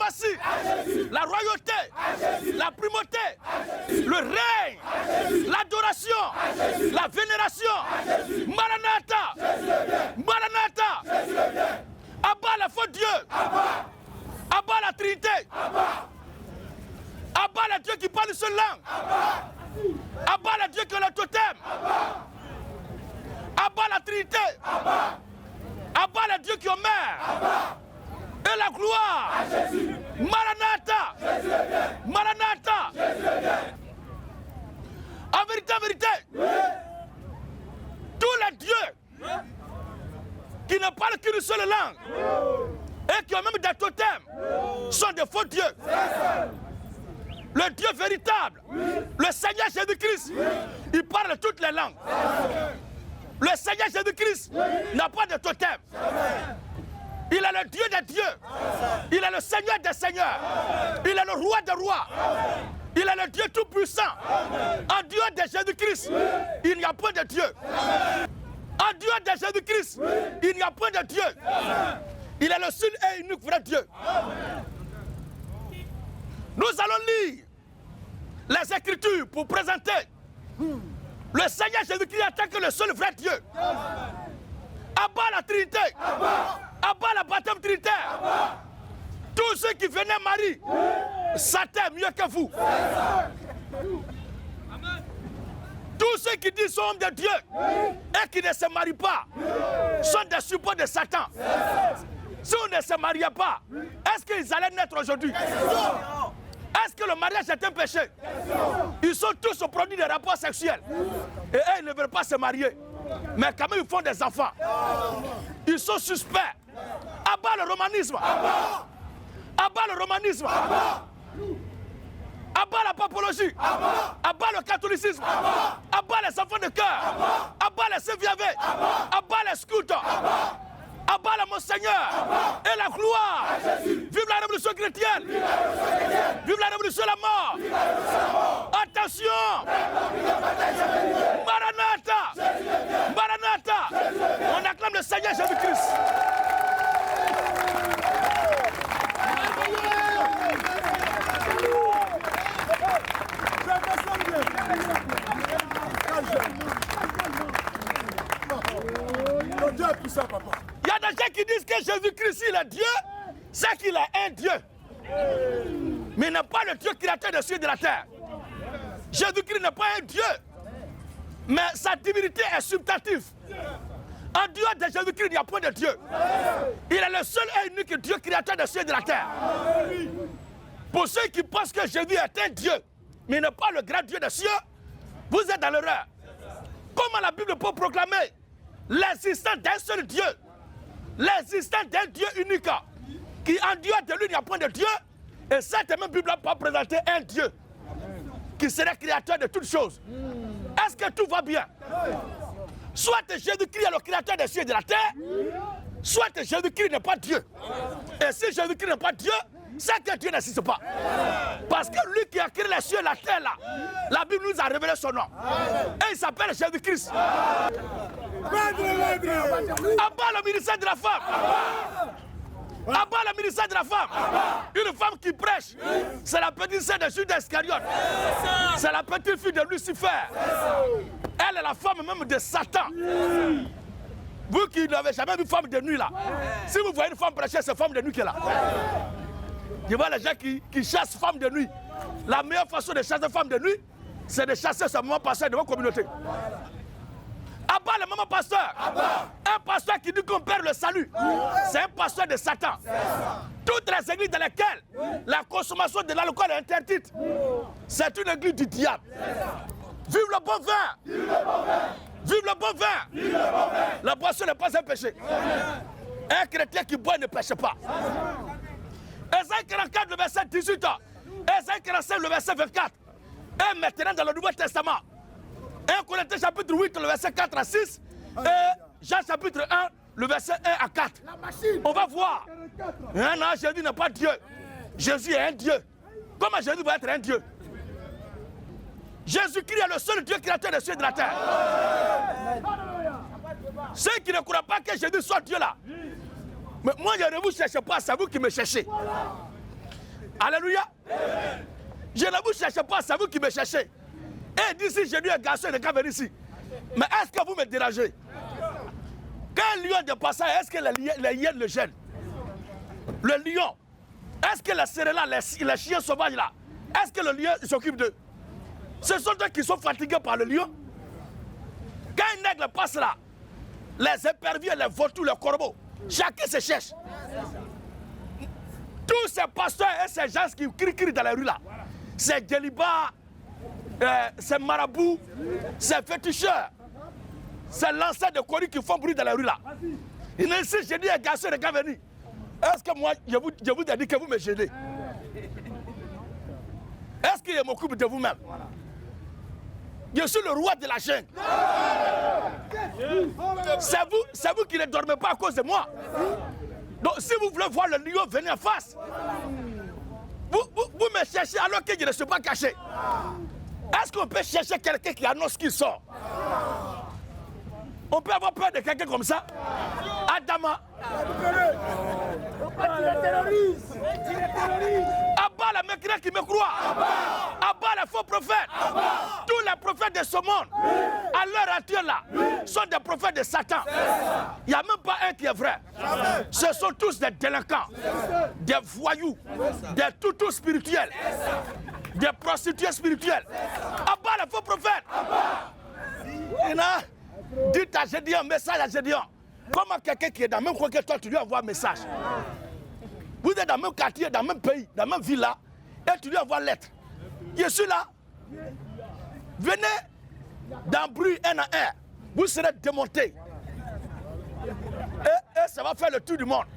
suprématie, la royauté, la primauté, le règne, l'adoration, la vénération. Maranatha, Maranatha, abat le faux Dieu, abat la Trinité, abat le Dieu qui parle une seule langue, abat le Dieu qui est le totem, abat la Trinité, abat le Dieu qui est mère. Et la gloire. Maranatha. Maranatha. En vérité, tous les dieux qui ne parlent qu'une seule langue et qui ont même des totems sont des faux dieux. Le Dieu véritable, le Seigneur Jésus-Christ, il parle toutes les langues. Le Seigneur Jésus-Christ n'a pas de totem. Il est le Dieu des dieux. Il est le Seigneur des seigneurs. Il est le roi des rois. Il est le Dieu tout-puissant. En Dieu de Jésus-Christ, il n'y a point de Dieu. En Dieu de Jésus-Christ, il n'y a point de Dieu. Il est le seul et unique vrai Dieu. Nous allons lire les Écritures pour présenter le Seigneur Jésus-Christ en tant que le seul vrai Dieu. Abat la Trinité. Abat le baptême trinitaire. Tous ceux qui venaient Marie, Satan mieux que vous. Tous ceux qui disent sont hommes de Dieu et qui ne se marient pas sont des supports de Satan. Si on ne se mariait pas, est-ce qu'ils allaient naître aujourd'hui? Est-ce que le mariage est un péché? Ils sont tous au produit des rapports sexuels. Et eux, ils ne veulent pas se marier. Mais quand même, ils font des enfants. Ils sont suspects. Abat le romanisme. Abat le romanisme. Abat la papologie. Abat le catholicisme. Abat les enfants de cœur. Abat les CVAV. Abat les scouts. Abat le Monseigneur. Et la gloire. Vive la révolution chrétienne. Vive la révolution de la mort. Attention. Maranatha. Maranatha. On acclame le Seigneur Jésus-Christ. Il y a des gens qui disent que Jésus-Christ il est Dieu, c'est qu'il est un Dieu. Mais il n'est pas le Dieu créateur des cieux et de la terre. Jésus-Christ n'est pas un Dieu, mais sa divinité est substantive. En dehors de Jésus-Christ, il n'y a point de Dieu. Il est le seul et unique Dieu créateur des cieux et de la terre. Pour ceux qui pensent que Jésus est un Dieu, mais il n'est pas le grand Dieu des cieux, vous êtes dans l'erreur. Comment la Bible peut proclamer l'existence d'un seul Dieu, l'existence d'un Dieu unique, qui en dehors de lui, il n'y a point de Dieu, et cette même Bible n'a pas présenté un Dieu qui serait créateur de toutes choses. Est-ce que tout va bien? Soit Jésus-Christ est le créateur des cieux et de la terre, soit Jésus-Christ n'est pas Dieu. Et si Jésus-Christ n'est pas Dieu, c'est que Dieu n'existe pas. Parce que lui qui a créé les cieux et la terre, là, la Bible nous a révélé son nom. Et il s'appelle Jésus-Christ. Abat le ministère de la femme. Abat le ministère de la femme. Une femme qui prêche, c'est la petite sœur de Judas Iscariote. C'est la petite fille de Lucifer. Elle est la femme même de Satan. Vous qui n'avez jamais vu femme de nuit là, si vous voyez une femme prêcher, c'est femme de nuit qui est là. Je vois les gens qui chassent femmes de nuit. La meilleure façon de chasser femme de nuit, c'est de chasser ce maman pasteur de votre communauté. Abat le maman pasteur. Un pasteur qui dit qu'on perd le salut, c'est un pasteur de Satan. Toutes les églises dans lesquelles la consommation de l'alcool est interdite, c'est une église du diable. Vive le bon vin! Vive le bon vin! La boisson n'est pas un péché. Un chrétien qui boit ne pêche pas. Ésaïe 44, le verset 18. Ésaïe 45, le verset 24. Et maintenant dans le Nouveau Testament. 1 Corinthiens chapitre 8, le verset 4 à 6. Et Jean chapitre 1, le verset 1 à 4. On va voir. Non, Jésus n'est pas Dieu. Jésus est un Dieu. Comment Jésus va être un Dieu? Jésus-Christ est le seul Dieu créateur des cieux et de la terre. Ceux qui ne croient pas que Jésus soit Dieu là. Mais moi, je ne vous cherche pas, c'est vous qui me cherchez. Alléluia. Je ne vous cherche pas, c'est vous qui me cherchez. Et d'ici, j'ai dit un garçon, il n'est qu'à venir ici. Mais est-ce que vous me dérangez? Quand un lion de passage, est-ce que les hyènes le gênent? Le lion, est-ce que les céréales, les chiens sauvages là, est-ce que le lion s'occupe d'eux? Ce sont eux qui sont fatigués par le lion. Quand un aigle passe là, les éperviers, les vautours, les corbeaux, chacun se cherche. Tous ces pasteurs et ces gens qui crient dans les rues là, ces djellibas, ces marabouts, ces féticheurs, ces lanceurs de coris qui font bruit dans les rues là. Il est ici, j'ai dit à garçon de gars venir. Est-ce que moi, je vous ai dit que vous me gênez? Est-ce que je m'occupe de vous-même? Je suis le roi de la jungle. C'est vous qui ne dormez pas à cause de moi. Donc si vous voulez voir le lion venir en face, vous me cherchez alors que je ne suis pas caché. Est-ce qu'on peut chercher quelqu'un qui annonce qu'il sort? On peut avoir peur de quelqu'un comme ça? Adama. Abat les mécréants qui me croient. Abat les faux prophètes. Tous les prophètes de ce monde, à l'heure actuelle là, sont des prophètes de Satan. Il n'y a même pas un qui est vrai. Ce sont tous des délinquants, des voyous, des toutous spirituels, des prostituées spirituelles. Abat les faux prophètes. Dites à Gédéon, un message à Gédéon. Comment quelqu'un qui est dans le même coin que toi, tu lui envoies un message? Vous êtes dans le même quartier, dans le même pays, dans la même ville là, et tu lui envoies une lettre. Je suis là. Venez d'embrouiller un à un. Vous serez démontés. Et ça va faire le tour du monde.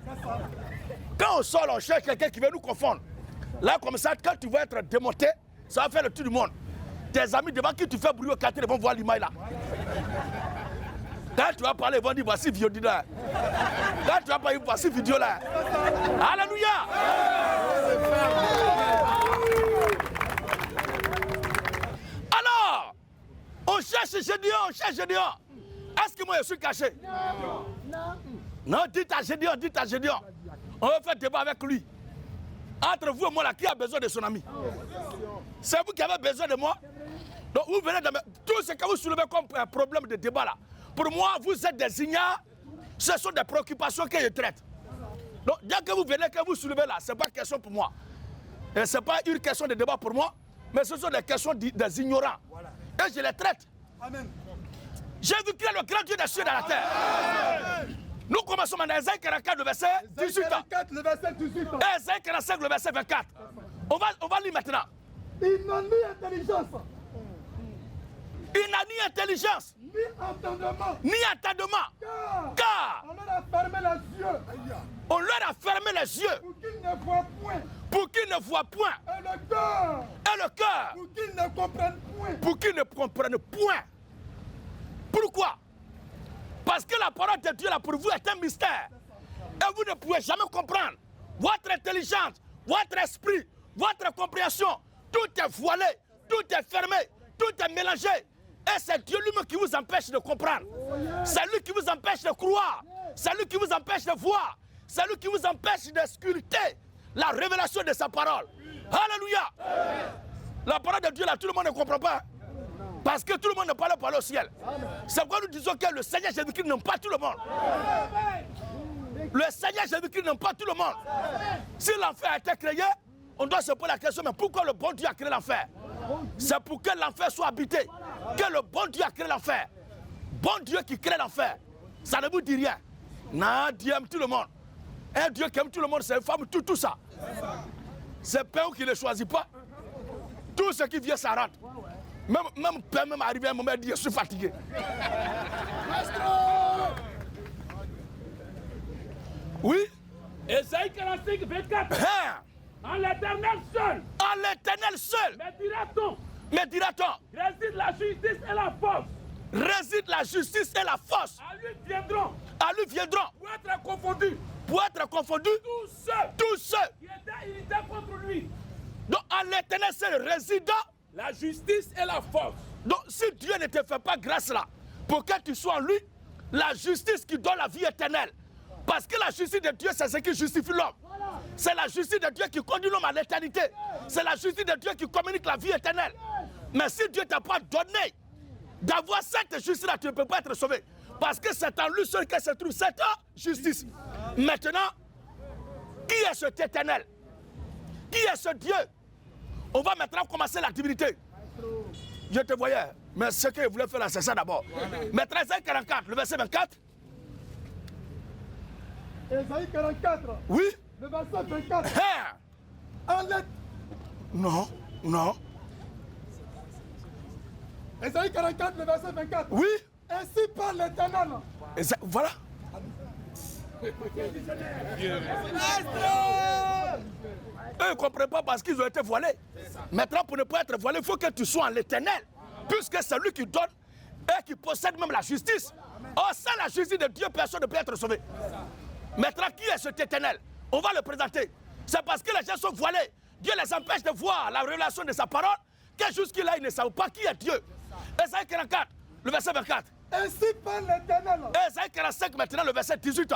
Quand on sort, on cherche quelqu'un qui veut nous confondre. Là, comme ça, quand tu vas être démonté, ça va faire le tour du monde. Tes amis devant qui tu fais bruit au quartier, ils vont voir l'image là. Quand tu vas parler, ils vont dire voici vidéo là. Quand tu vas parler, voici vidéo là. Alléluia. Alors, on cherche Gédéon, on cherche Gédéon. Est-ce que moi je suis caché? Non, dites à Gédéon. On va faire débat avec lui. Entre vous et moi là, qui a besoin de son ami? C'est vous qui avez besoin de moi? Donc vous venez de tout ce que vous soulevez comme problème de débat là. Pour moi, vous êtes des ignares. Ce sont des préoccupations que je traite. Donc, dès que vous venez, que vous soulevez là, ce n'est pas une question pour moi. Et ce n'est pas une question de débat pour moi, mais ce sont des questions des ignorants. Voilà. Et je les traite. Amen. J'ai vu créer le grand Dieu des cieux et de la terre. Amen. Nous commençons dans Ésaïe 44, le verset 18. Le verset 18. Ésaïe 45, le verset 24. On va lire maintenant. Il n'a ni intelligence. Il n'a ni intelligence, ni entendement. Car on leur a fermé les yeux. On leur a fermé les yeux. Pour qu'ils ne voient point. Pour qu'ils ne voient point. Et le cœur. Pour qu'ils ne comprennent point. Pour qu'ils ne comprennent point. Pourquoi? Parce que la parole de Dieu là pour vous est un mystère. Et vous ne pouvez jamais comprendre. Votre intelligence, votre esprit, votre compréhension, tout est voilé, tout est fermé, tout est mélangé. Et c'est Dieu lui-même qui vous empêche de comprendre. C'est lui qui vous empêche de croire. C'est lui qui vous empêche de voir. C'est lui qui vous empêche de scruter la révélation de sa parole. Alléluia. La parole de Dieu là, tout le monde ne comprend pas. Parce que tout le monde ne parle pas au ciel. C'est pourquoi nous disons que le Seigneur Jésus-Christ n'aime pas tout le monde. Le Seigneur Jésus-Christ n'aime pas tout le monde. Si l'enfer a été créé, on doit se poser la question, mais pourquoi le bon Dieu a créé l'enfer? C'est pour que l'enfer soit habité. Que le bon Dieu a créé l'enfer. Bon Dieu qui crée l'enfer. Ça ne vous dit rien. Non, Dieu aime tout le monde. Un Dieu qui aime tout le monde, c'est une femme, tout ça. C'est Père qui ne le choisit pas. Tout ce qui vient, ça rentre. Même Père, même arrivé à un moment, il dit, je suis fatigué. Oui? Ésaïe 45, 24. En l'éternel seul. En l'éternel seul. Mais dira-t-on. Réside la justice et la force. Réside la justice et la force. À lui viendront. À lui viendront. Pour être confondus. Pour être confondus. Tous ceux. Qui étaient irrités contre lui. Donc en l'éternel seul résident. La justice et la force. Donc si Dieu ne te fait pas grâce là, pour que tu sois en lui, la justice qui donne la vie éternelle. Parce que la justice de Dieu, c'est ce qui justifie l'homme. C'est la justice de Dieu qui conduit l'homme à l'éternité. C'est la justice de Dieu qui communique la vie éternelle. Mais si Dieu ne t'a pas donné d'avoir cette justice-là, tu ne peux pas être sauvé. Parce que c'est en lui seul que se trouve cette justice. Maintenant, qui est cet éternel? Qui est ce Dieu? On va maintenant commencer la divinité. Je te voyais, mais ce que je voulais faire là, c'est ça d'abord. Maintenant, Ésaïe 44, le verset 24. Ésaïe 44. Oui. Le verset 24. Hein? En lettres. Non, non. Ésaïe 44, le verset 24. Oui. Ainsi parle l'Éternel. Voilà. Eux ne comprennent pas parce qu'ils ont été voilés. Maintenant, pour ne pas être voilé, il faut que tu sois en l'Éternel. Puisque c'est lui qui donne et qui possède même la justice. Or, sans la justice de Dieu, personne ne peut être sauvé. Maintenant, qui est cet Éternel? On va le présenter. C'est parce que les gens sont voilés. Dieu les empêche de voir la révélation de sa parole, que jusqu'à-là, ils ne savent pas qui est Dieu. Ésaïe 44, le verset 24. Ainsi parle l'Éternel. Ésaïe 45, maintenant, le verset 18.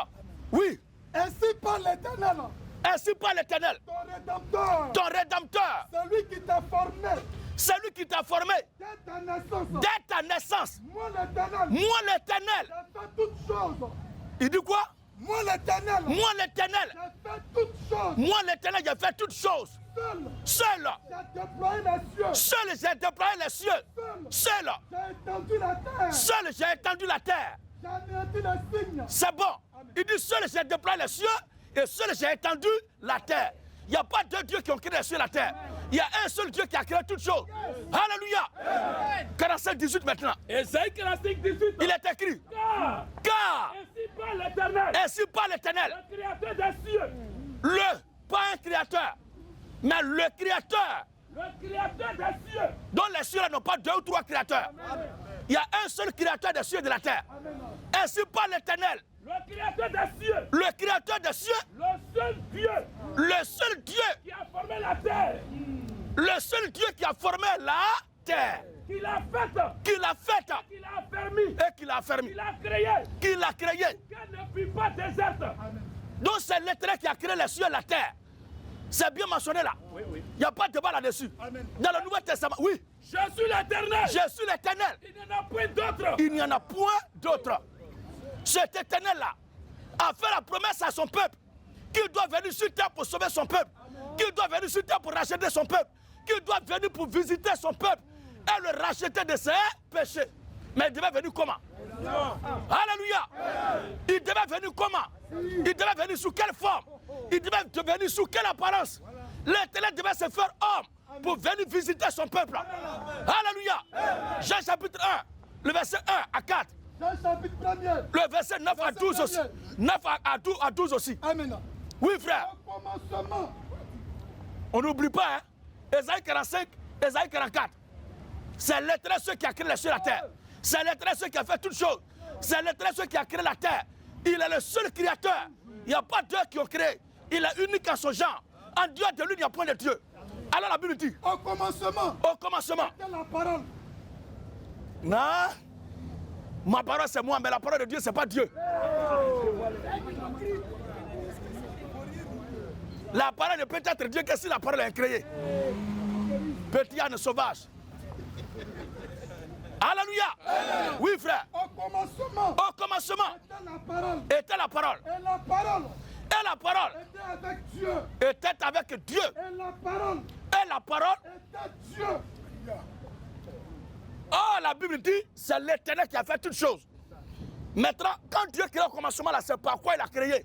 Oui. Ainsi parle l'Éternel. Ainsi parle l'Éternel. Ton Rédempteur. Ton Rédempteur. Celui qui t'a formé. Celui qui t'a formé. Dès ta naissance. Dès ta naissance. Moi l'Éternel. Moi l'Éternel. J'ai fait toutes choses. Il dit quoi? Moi l'Éternel. Moi l'Éternel. J'ai fait toutes choses. Moi l'Éternel, j'ai fait toutes choses. Seul. J'ai déployé les cieux. Seul j'ai déployé les cieux. Seul. J'ai étendu la terre. Seul j'ai étendu la terre. J'ai anéanti les signes. C'est bon. Il dit seul j'ai déployé les cieux et seul j'ai étendu la terre. Il n'y a pas deux dieux qui ont créé les cieux et la terre. Il y a un seul Dieu qui a créé toutes choses. Alléluia. 45, 18 maintenant. Ésaïe 45, 18. Il est écrit. Car ainsi parle l'Éternel. Ainsi parle l'Éternel. Le créateur des cieux. Pas un créateur, mais le créateur. Le créateur des cieux. Dont les cieux n'ont pas deux ou trois créateurs. Il y a un seul créateur des cieux et de la terre. Ainsi parle l'Éternel. Le créateur des cieux. Le créateur des cieux. Le seul Dieu. Le seul Dieu. Qui a formé la terre. Le seul Dieu qui a formé la terre. Qui l'a faite. Qui l'a faite. Qui l'a affermi. Et qui l'a affermi. Qui l'a créé. Qui l'a créé. Qu'elle ne fut pas déserte. Donc c'est l'Éternel qui a créé les cieux et la terre. C'est bien mentionné là. Oui, oui. Il n'y a pas de débat là-dessus. Dans le Nouveau Testament, oui. Je suis l'Éternel. Je suis l'Éternel. Il n'y en a point d'autre. Il n'y en a point d'autre. Cet Éternel-là a fait la promesse à son peuple qu'il doit venir sur terre pour sauver son peuple, qu'il doit venir sur terre pour racheter son peuple, qu'il doit venir pour visiter son peuple et le racheter de ses péchés. Mais il devait venir comment? Alléluia. Il devait venir comment? Il devait venir sous quelle forme? Il devait venir sous quelle apparence? L'Éternel devait se faire homme pour venir visiter son peuple. Alléluia. Jean chapitre 1, le verset 1 à 4. Jean chapitre 1er. Le verset 9 à 12 aussi. 9 à 12 aussi. Amen. Oui, frère. Au commencement. On n'oublie pas, hein. Ésaïe 45, Ésaïe 44. C'est l'Éternel qui a créé les cieux et la terre. C'est l'Éternel qui a fait toutes choses. C'est l'Éternel qui a créé la terre. Il est le seul créateur. Il n'y a pas deux qui ont créé. Il est unique en son genre. En Dieu de lui, il n'y a point de Dieu. Alors la Bible dit. Au commencement. Au commencement. C'est la parole. Non. Ma parole c'est moi, mais la parole de Dieu c'est pas Dieu. La parole ne peut être Dieu que si la parole est créée. Petit âne sauvage. Alléluia. Oui frère. Au commencement. Au commencement. Était la parole. Était la parole. Et la parole. Et la parole. Était avec Dieu. Était avec Dieu. Et la parole. Et la parole. Était Dieu. Oh, la Bible dit, c'est l'Éternel qui a fait toutes choses. Maintenant, quand Dieu crée au commencement, là, c'est par quoi il a créé.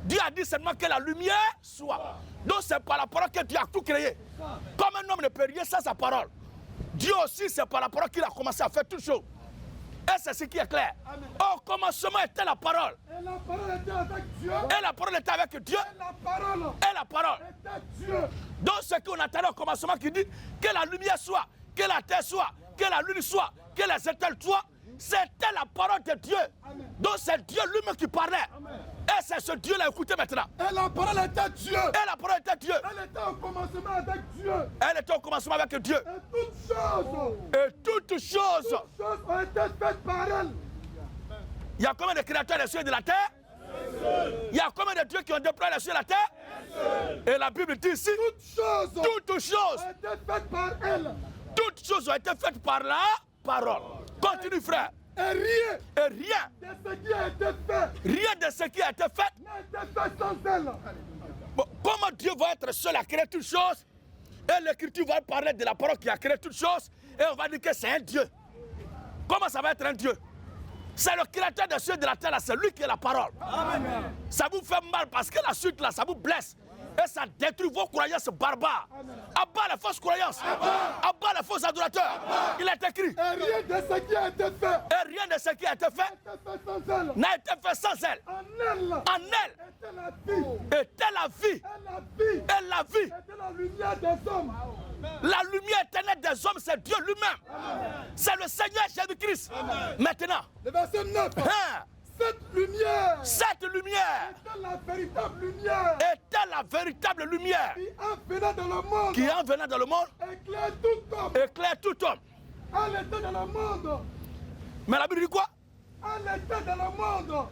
Dieu a dit seulement que la lumière soit. Donc c'est par la parole que Dieu a tout créé. Comme un homme ne peut rien sans sa parole. Dieu aussi, c'est par la parole qu'il a commencé à faire toutes choses. Et c'est ce qui est clair. Au commencement était la parole. Et la parole était avec Dieu. Et la parole était avec Dieu. Et la parole. Et la parole. Était Dieu. Donc ce qu'on attendait au commencement qui dit que la lumière soit, que la terre soit, que la lune soit, que les étoiles soient, c'était la parole de Dieu. Amen. Donc c'est Dieu lui-même qui parlait. Amen. Et c'est ce Dieu-là, écoutez maintenant. Et la parole était Dieu. Et la parole était Dieu. Elle était au commencement avec Dieu. Elle était au commencement avec Dieu. Et toutes choses. Et toutes choses. Toutes choses ont été faites par elle. Il y a combien de créateurs des cieux et de la terre? Il y a combien de dieux qui ont déployé les cieux et la terre? Et la Bible dit ici, toutes choses ont été faites par elle. Toutes choses ont été faites par la parole. Continue, frère. Et rien Et rien, de ce qui a été fait rien de ce qui a été fait. n'a été fait sans elle. Bon, comment Dieu va être seul à créer toutes choses? Et l'Écriture va parler de la parole qui a créé toutes choses. Et on va dire que c'est un Dieu. Comment ça va être un Dieu? C'est le créateur des cieux et de la terre, c'est lui qui est la parole. Amen. Ça vous fait mal parce que la suite là, ça vous blesse. Et ça détruit vos croyances barbares. Abat les fausses croyances. Abat les faux adorateurs. Il est écrit. Et rien de ce qui a été fait Et rien de ce qui a été fait n'a été fait sans elle. En elle En elle était la vie. était la vie. Et la vie Et la vie. était la lumière des hommes. La lumière éternelle des hommes, c'est Dieu lui-même. C'est le Seigneur Jésus-Christ. Maintenant, Le verset 9. hein, Cette lumière cette lumière était la véritable lumière était la véritable lumière qui en venant dans le monde qui en venant dans le monde éclaire tout homme. éclaire tout homme. Elle était dans le monde. Mais la Bible dit quoi? Elle était dans le monde.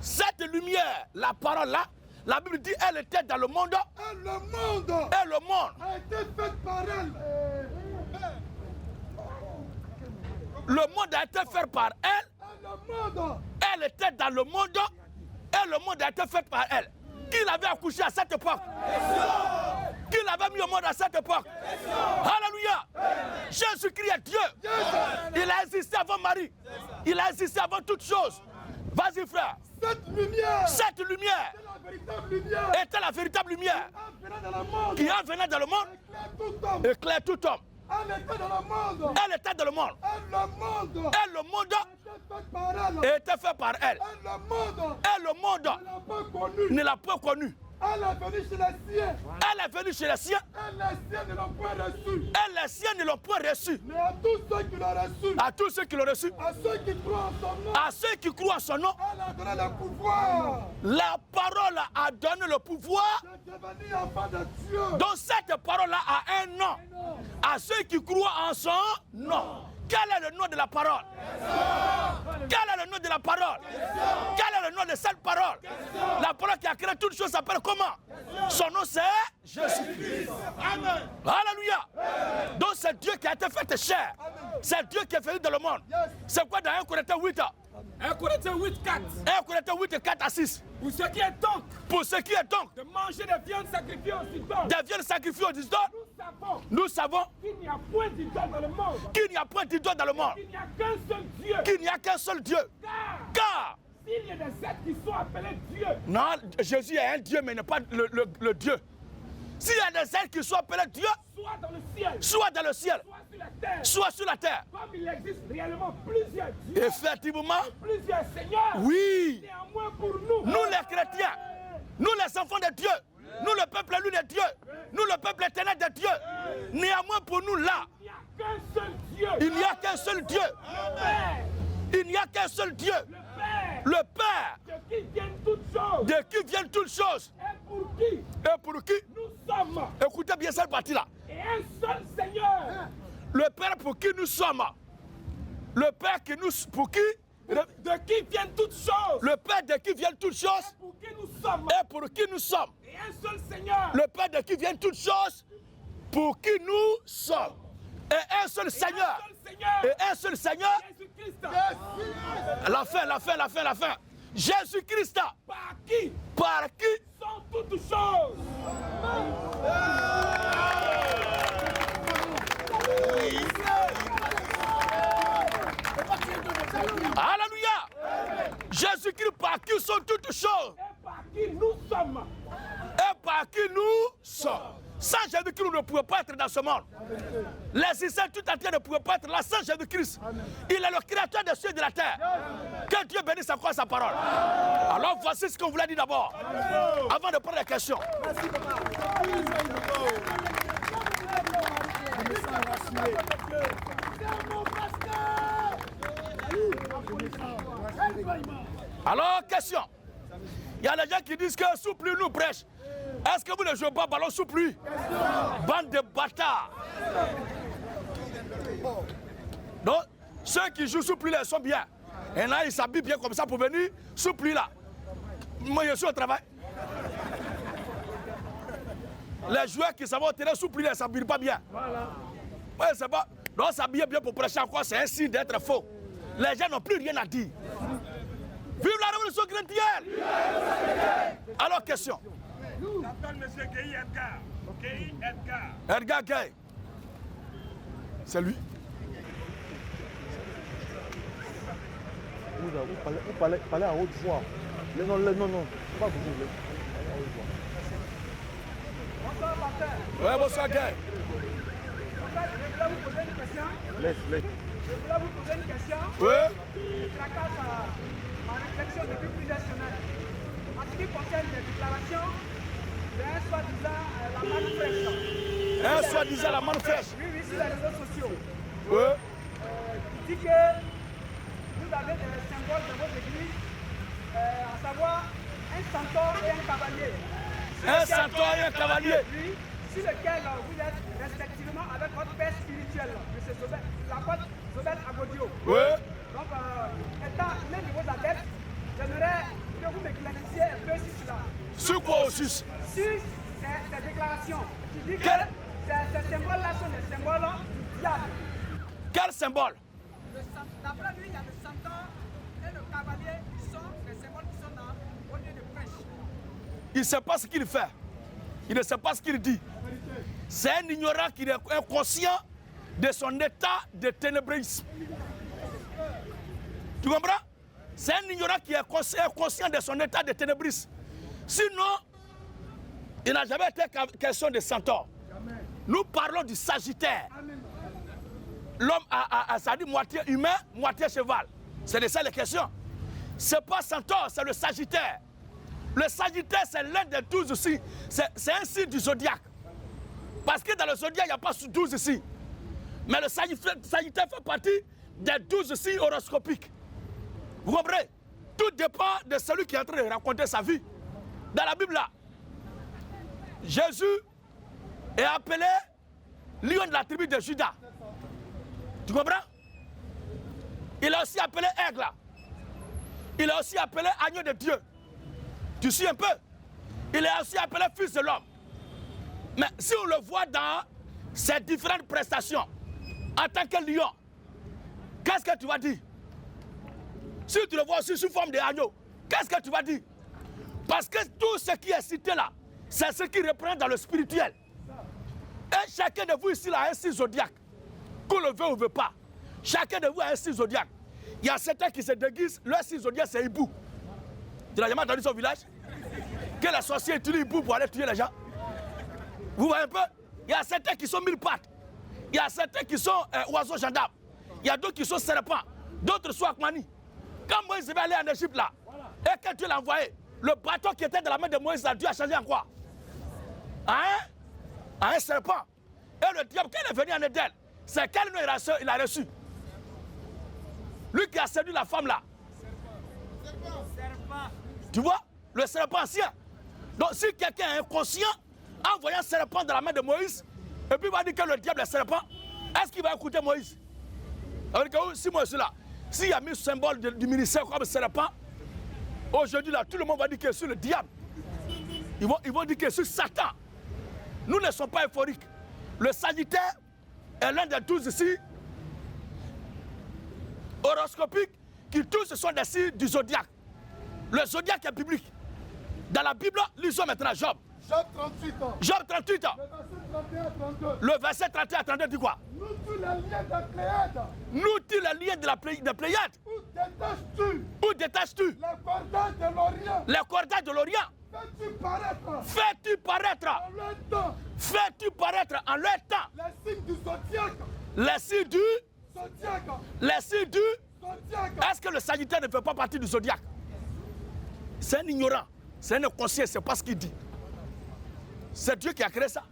Cette lumière, la parole là, la Bible dit elle était dans le monde Et le monde et le monde. a été fait par elle. Le monde a été fait par elle. Et le monde Elle était dans le monde et le monde a été fait par elle. Qui l'avait accouché à cette époque? Qui l'avait mis au monde à cette époque? Alléluia! Jésus-Christ est Dieu. Il a existé avant Marie. Il a existé avant toutes choses. Vas-y, frère. cette lumière Cette lumière est la véritable lumière était la véritable lumière en venant dans le monde. qui en venant dans le monde Éclaire tout homme. éclaire tout homme. Elle était dans le monde. Elle était dans le monde. Et le monde Et le monde était fait par elle. était fait par elle. Et le monde Et le monde ne l'a pas connue. ne l'a pas connue. Elle est venue chez les siens. Elle est venue chez les siens Et les siens ne l'ont pas reçue. et les siens ne l'ont point reçue. Mais à tous ceux qui l'ont reçue, À tous ceux qui l'ont reçu, à ceux qui croient en son nom, à ceux qui croient en son nom, elle a donné le pouvoir la parole a donné le pouvoir. de devenir enfant de Dieu. Donc cette parole-là a un nom. À ceux qui croient en son nom. Quel est le nom de la parole? Quel est le nom de la parole? Quel est le nom de cette parole? La parole qui a créé toutes choses s'appelle comment? Son nom c'est Jésus-Christ. Amen. Alléluia. Donc c'est Dieu qui a été fait chair. C'est Dieu qui est venu dans le monde. C'est quoi dans 1 Corinthiens 8? 1 Corinthiens 8, 4. 1 Corinthiens 8, 4 à 6. Pour ce qui est donc Pour ce qui est donc de manger des viandes sacrifiées aux idoles, des viandes sacrifiées aux idoles, nous nous savons savons qu'il n'y a point d'idole dans le monde, qu'il n'y a point d'idole dans le monde, qu'il n'y a qu'un seul Dieu. qu'il n'y a qu'un seul Dieu. Car, S'il y a des êtres qui sont appelés Dieu, non, Jésus est un Dieu, mais il n'est pas le Dieu. S'il y a des êtres qui sont appelés Dieu, soit dans le ciel, soit dans le ciel, soit sur la terre, soit sur la terre. comme il existe réellement plusieurs dieux, Effectivement, plusieurs seigneurs, oui, néanmoins pour nous, nous les chrétiens, nous les enfants de Dieu, nous le peuple élu de Dieu, nous le peuple éternel de Dieu, néanmoins pour nous là, il n'y a qu'un seul Dieu, il n'y a qu'un seul Dieu, le Père, il n'y a qu'un seul Dieu, le Père, le Père, de qui viennent toutes choses, de qui viennent toutes choses, et pour qui et pour qui, nous sommes, écoutez bien cette partie-là, et un seul Seigneur, le Père pour qui nous sommes, le Père qui nous, pour qui, de qui viennent toutes choses, le Père de qui viennent toutes choses, pour qui nous sommes, et pour qui nous sommes, et un seul Seigneur, le Père de qui viennent toutes choses, pour qui nous sommes, et un seul Seigneur, et un seul Seigneur, Jésus-Christ, la fin, Jésus-Christ, par qui sont toutes choses. Alléluia, Jésus-Christ par qui sont toutes choses, Et par qui nous sommes. et par qui nous sommes. Sans Jésus-Christ, nous ne pouvons pas être dans ce monde. L'existence tout entière ne pouvait pas être là sans Jésus-Christ. Il est le créateur des cieux et de la terre. Que Dieu bénisse encore sa parole. Alors voici ce qu'on voulait dire d'abord, avant de prendre les questions. Alors, question. Il y a des gens qui disent que sous pluie nous prêche. Est-ce que vous ne jouez pas ballon sous pluie? Bande de bâtards. Donc, ceux qui jouent sous pluie là, ils sont bien. Et là, ils s'habillent bien comme ça pour venir sous pluie là. Moi, je suis au travail. Les joueurs qui savent tenir sous pli, ne s'habillent pas bien. Voilà. Ouais, c'est pas. Donc s'habiller bien pour prêcher encore, c'est un signe d'être faux. Les gens n'ont plus rien à dire. Vive la révolution chrétienne! Alors, question. J'appelle M. Gueye Edgar. Gueye Edgar. Edgar Gueye. C'est lui. Vous parlez à haute voix. Non, pas vous. Bonsoir, pasteur. Ouais, bonsoir, Gueye. Je voulais vous poser une question. Laisse. Je voulais vous poser une question. Ouais. Je tracasse ma réflexion depuis plusieurs semaines. En ce qui concerne les déclarations d'un soi-disant la manne fraîche. Un soi-disant la manne fraîche. Oui, sur les réseaux sociaux. Ouais. Qui dit que vous avez des symboles dans votre église, à savoir un centaure et un cavalier. Un centaure et un cavalier. Oui, sur lequel vous êtes respectivement avec votre père spirituel, M. Zobel, l'apôtre Zobel Agodio. Ouais. Donc, étant l'un de vos adeptes, j'aimerais que vous m'éclairissiez un peu sur cela. Sur quoi aussi? Sur ces déclarations qui disent que Quel? ces symboles-là sont des symboles du diable. Quel symbole? D'après lui, il y a le centaure et le cavalier qui sont des symboles qui sont dans au lieu de prêche. Il ne sait pas ce qu'il fait. Il ne sait pas ce qu'il dit. C'est un ignorant qui est inconscient de son état de ténébrisme. Tu comprends? C'est un ignorant qui est conscient de son état de ténébrisme. Sinon, il n'a jamais été question de centaure. Nous parlons du Sagittaire. L'homme ça dit moitié humain, moitié cheval. C'est de ça les questions. C'est pas centaure, c'est le Sagittaire. Le Sagittaire, c'est l'un des 12 signes. C'est un signe du zodiaque. Parce que dans le zodiaque, il n'y a pas 12 signes. Mais le Sagittaire fait partie des 12 signes horoscopiques. Vous comprenez? Tout dépend de celui qui est en train de raconter sa vie. Dans la Bible, là, Jésus est appelé lion de la tribu de Juda. Tu comprends? Il est aussi appelé aigle. Il est aussi appelé agneau de Dieu. Tu suis un peu? Il est aussi appelé fils de l'homme. Mais si on le voit dans ses différentes prestations, en tant que lion, qu'est-ce que tu vas dire? Si tu le vois aussi sous forme d'agneau, qu'est-ce que tu vas dire? Parce que tout ce qui est cité là, c'est ce qui reprend dans le spirituel. Et chacun de vous ici là a un signe zodiaque. Qu'on le veut ou ne veut pas. Chacun de vous a un signe zodiaque. Il y a certains qui se déguisent, leur signe zodiaque c'est hibou. Tu n'as jamais entendu son village? Que les sorciers utilisent hibou pour aller tuer les gens. Vous voyez un peu? Il y a certains qui sont mille pattes. Il y a certains qui sont oiseaux gendarmes. Il y a d'autres qui sont serpents. D'autres sont akmani. Quand Moïse devait aller en Égypte là, et quand Dieu l'a envoyé, le bâton qui était dans la main de Moïse, Dieu a changé en quoi? Un serpent. Et le diable, quand il est venu en Éden, c'est quel nom il a reçu? Lui qui a séduit la femme là. Serpent. Tu vois? Le serpent ancien. Donc si quelqu'un est inconscient, en voyant un serpent dans la main de Moïse, et puis il va dire que le diable est serpent, est-ce qu'il va écouter Moïse? Alors que si Moïse est là, s'il a mis le symbole du ministère comme serpent, aujourd'hui là, tout le monde va dire que c'est le diable. Ils vont dire que c'est Satan. Nous ne sommes pas euphoriques. Le Sagittaire est l'un des 12 signes horoscopiques qui tous sont des signes du zodiaque. Le zodiaque est biblique. Dans la Bible, lisons maintenant Job. Job 38 ans. Job 38 ans. Le verset 31 à 32. Le verset 31 à 32 dit quoi? Nous tous les liens de Pléiade. Nous tous les liens de Pléiade. Où détaches-tu Où détaches-tu les cordages de l'Orient? les cordages de l'Orient? Fais-tu paraître Fais-tu paraître en leur temps Fais-tu paraître en leur temps les signes du zodiaque? les signes du Zodiaque. Les signes du Zodiaque. Est-ce que le Sagittaire ne fait pas partie du zodiaque? C'est un ignorant, c'est un inconscient, c'est pas ce qu'il dit. C'est Dieu qui a créé ça.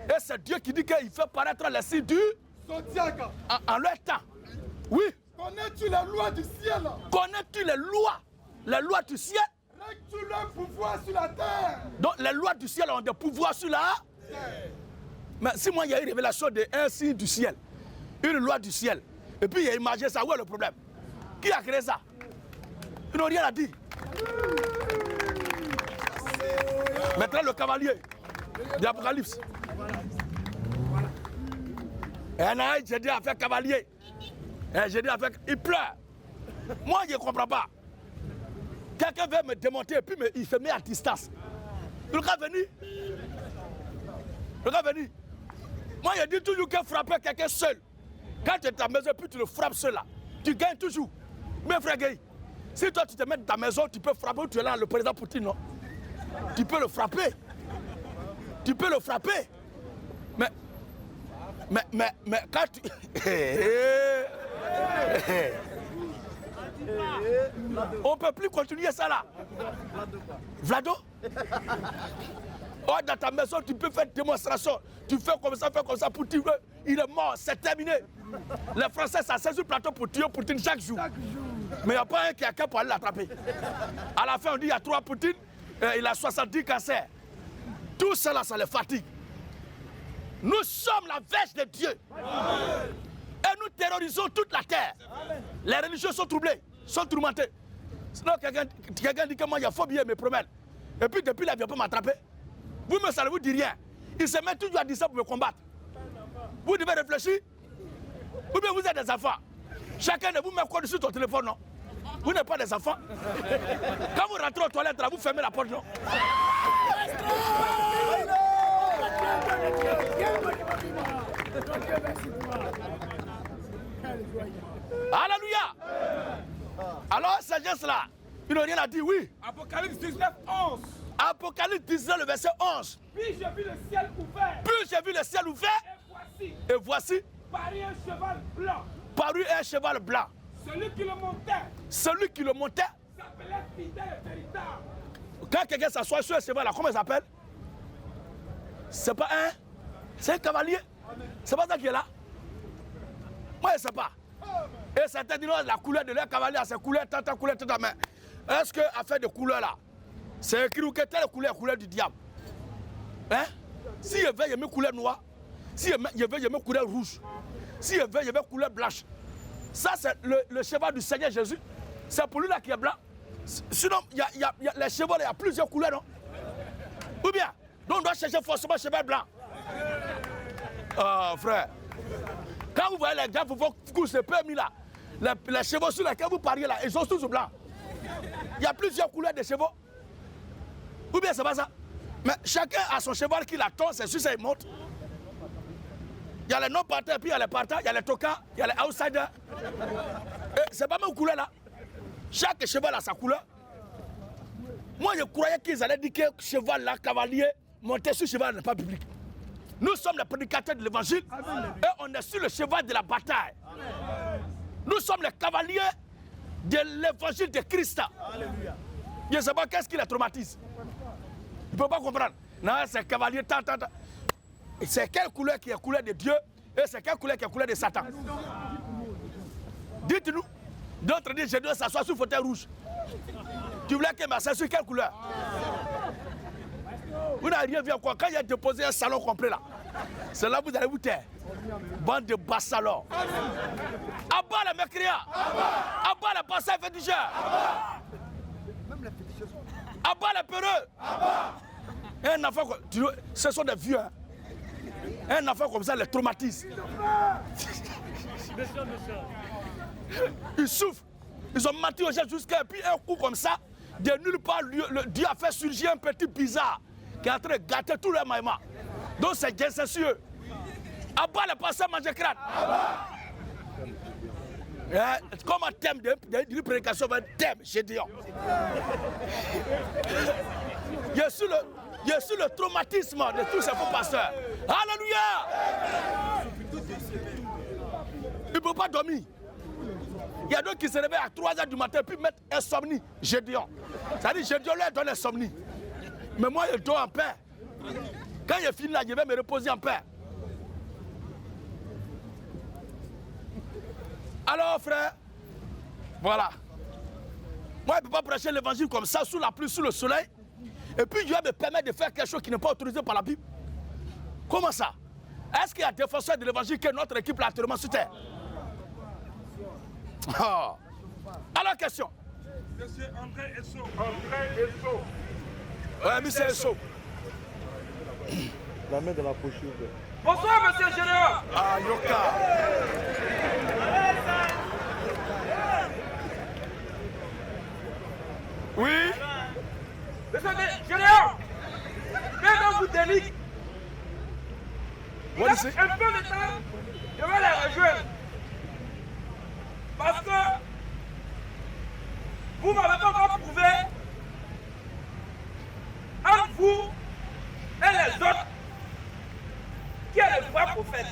Et c'est Dieu qui dit qu'il fait paraître les signes du Zodiaque. en leur temps. Oui. Connais-tu les lois du ciel? Connais-tu les lois du ciel? Règles-tu leur pouvoir sur la terre? Donc les lois du ciel ont des pouvoirs sur la terre. Mais si moi il y a une révélation d'un signe du ciel, une loi du ciel, et puis il a imaginé ça, où est le problème? Qui a créé ça? Ils n'ont rien à dire. Maintenant le cavalier. de l'Apocalypse. Et un an, j'ai dit à faire cavalier. Et j'ai dit à faire... Il pleure. Moi, je ne comprends pas. Quelqu'un veut me démonter et puis il se met à distance. Le gars venu. Le gars venu. Moi, je dis toujours que frapper quelqu'un seul. Quand tu es à ta maison, puis tu le frappes seul là. Tu gagnes toujours. Mais frère Guy, si toi tu te mets dans ta maison, tu peux frapper, tu es là, le président Poutine, non? Tu peux le frapper. Tu peux le frapper. Mais quand tu... On ne peut plus continuer ça là. Vlado? Oh, dans ta maison, tu peux faire démonstration. Tu fais comme ça, Poutine, il est mort, c'est terminé. Les Français s'asseyent sur le plateau pour tuer Poutine chaque jour. Mais il n'y a pas un qui a qu'à pour aller l'attraper. À la fin, on dit il y a 3 Poutine, il a 70 cancers. Tout cela, ça les fatigue. Nous sommes la verge de Dieu. Et nous terrorisons toute la terre. Les religieux sont troublés, sont tourmentés. Sinon, quelqu'un dit que moi, il y a phobie, me promène. Et puis, depuis là, il ne vient pas m'attraper. Vous me savez, vous dites rien. Il se met toujours à dire ça pour me combattre. Vous devez réfléchir. Ou bien vous êtes des enfants. Chacun de vous met quoi dessus ton téléphone, non? Vous n'êtes pas des enfants. Quand vous rentrez aux toilettes, là, vous fermez la porte, non? Alléluia. Alors, sagesse là, ils n'ont rien à dire, oui. Apocalypse 19, 11. Apocalypse 19, le verset 11. Puis j'ai vu le ciel ouvert. Puis j'ai vu le ciel ouvert. Et voici. Parut un cheval blanc. Parut un cheval blanc. Celui qui le montait. Celui qui le montait. S'appelait fidèle et véritable. Quand quelqu'un s'assoit sur un cheval là, comment il s'appelle? C'est pas un. C'est un cavalier. C'est pas ça qui est là. Moi je ne sais pas. Et certains disent la couleur de leur cavalier, c'est couleur, tata, mais est-ce qu'à faire de couleur là, c'est écrit ou que telle couleur du diable? Hein? Si je veux, il y a couleur noire. Si je veux, il y a couleur rouge. Si je veux, il y a couleur blanche. Ça, c'est le cheval du Seigneur Jésus. C'est pour lui là qui est blanc. Sinon, les chevaux, il y a plusieurs couleurs, non? Ou bien, donc on doit chercher forcément un cheval blanc. Frère, quand vous voyez les gars, vous coucher permis là, les chevaux sur lesquels vous pariez là, ils sont tous blancs. Il y a plusieurs couleurs de chevaux. Ou bien c'est pas ça. Mais chacun a son cheval qui l'attend, c'est sûr, ça il monte. Il y a les non-partants, puis il y a les partants, il y a les tocards, il y a les outsiders. C'est pas même couleur là. Chaque cheval a sa couleur. Moi je croyais qu'ils allaient dire que cheval là, cavalier, monter sur cheval n'est pas biblique. Nous sommes les prédicateurs de l'évangile et on est sur le cheval de la bataille. Amen. Nous sommes les cavaliers de l'évangile de Christ. Alléluia. Je ne sais pas qu'est-ce qui les traumatise. Il ne peut pas comprendre. Non, c'est cavalier, c'est quelle couleur qui est couleur de Dieu et c'est quelle couleur qui est couleur de Satan. Dites-nous. D'autres disent je dois s'asseoir sur le fauteuil rouge. Tu voulais que m'assoie sur quelle couleur? Vous n'avez rien vu encore. Quand il a déposé un salon complet là, c'est là que vous allez vous taire. Bande de bas salons. Abat les mécréants. Abat les passants féticheurs. Abat les peureux. Un enfant, ce sont des vieux. Hein. Un enfant comme ça les traumatise. Ils souffrent. Ils ont menti aux gens jusqu'à puis un coup comme ça, de nulle part, Dieu a fait surgir un petit bizarre qui est en train de gâter tout le maïma. Donc c'est incestueux. Abat les passants manger crâne. Comme un thème d'une prédication, un thème, j'ai dit. Il y a sur le traumatisme de tous ces faux pasteurs. Alléluia! Il ne peut pas dormir. Il y a d'autres qui se réveillent à 3 h du matin puis mettent insomnie. Gédéon. C'est-à-dire Gédéon leur donne insomnie. Mais moi, je dors en paix. Quand je finis là, je vais me reposer en paix. Alors, frère, voilà. Moi, je ne peux pas prêcher l'évangile comme ça, sous la pluie, sous le soleil. Et puis, Dieu me permet de faire quelque chose qui n'est pas autorisé par la Bible. Comment ça? Est-ce qu'il y a des défenseurs de l'évangile que notre équipe là actuellement sur terre? Oh. Alors, question. Monsieur André Esso. André Esso. Ouais, monsieur Esso. La main de la pochette. Bonsoir, monsieur le général. Ah, Yoka. Oui. Monsieur le général, quand vous délite, il y a un peu de temps, je vais les rejoindre. Parce que vous ne m'avez pas encore prouvé entre vous et les autres qui est le vrai prophète.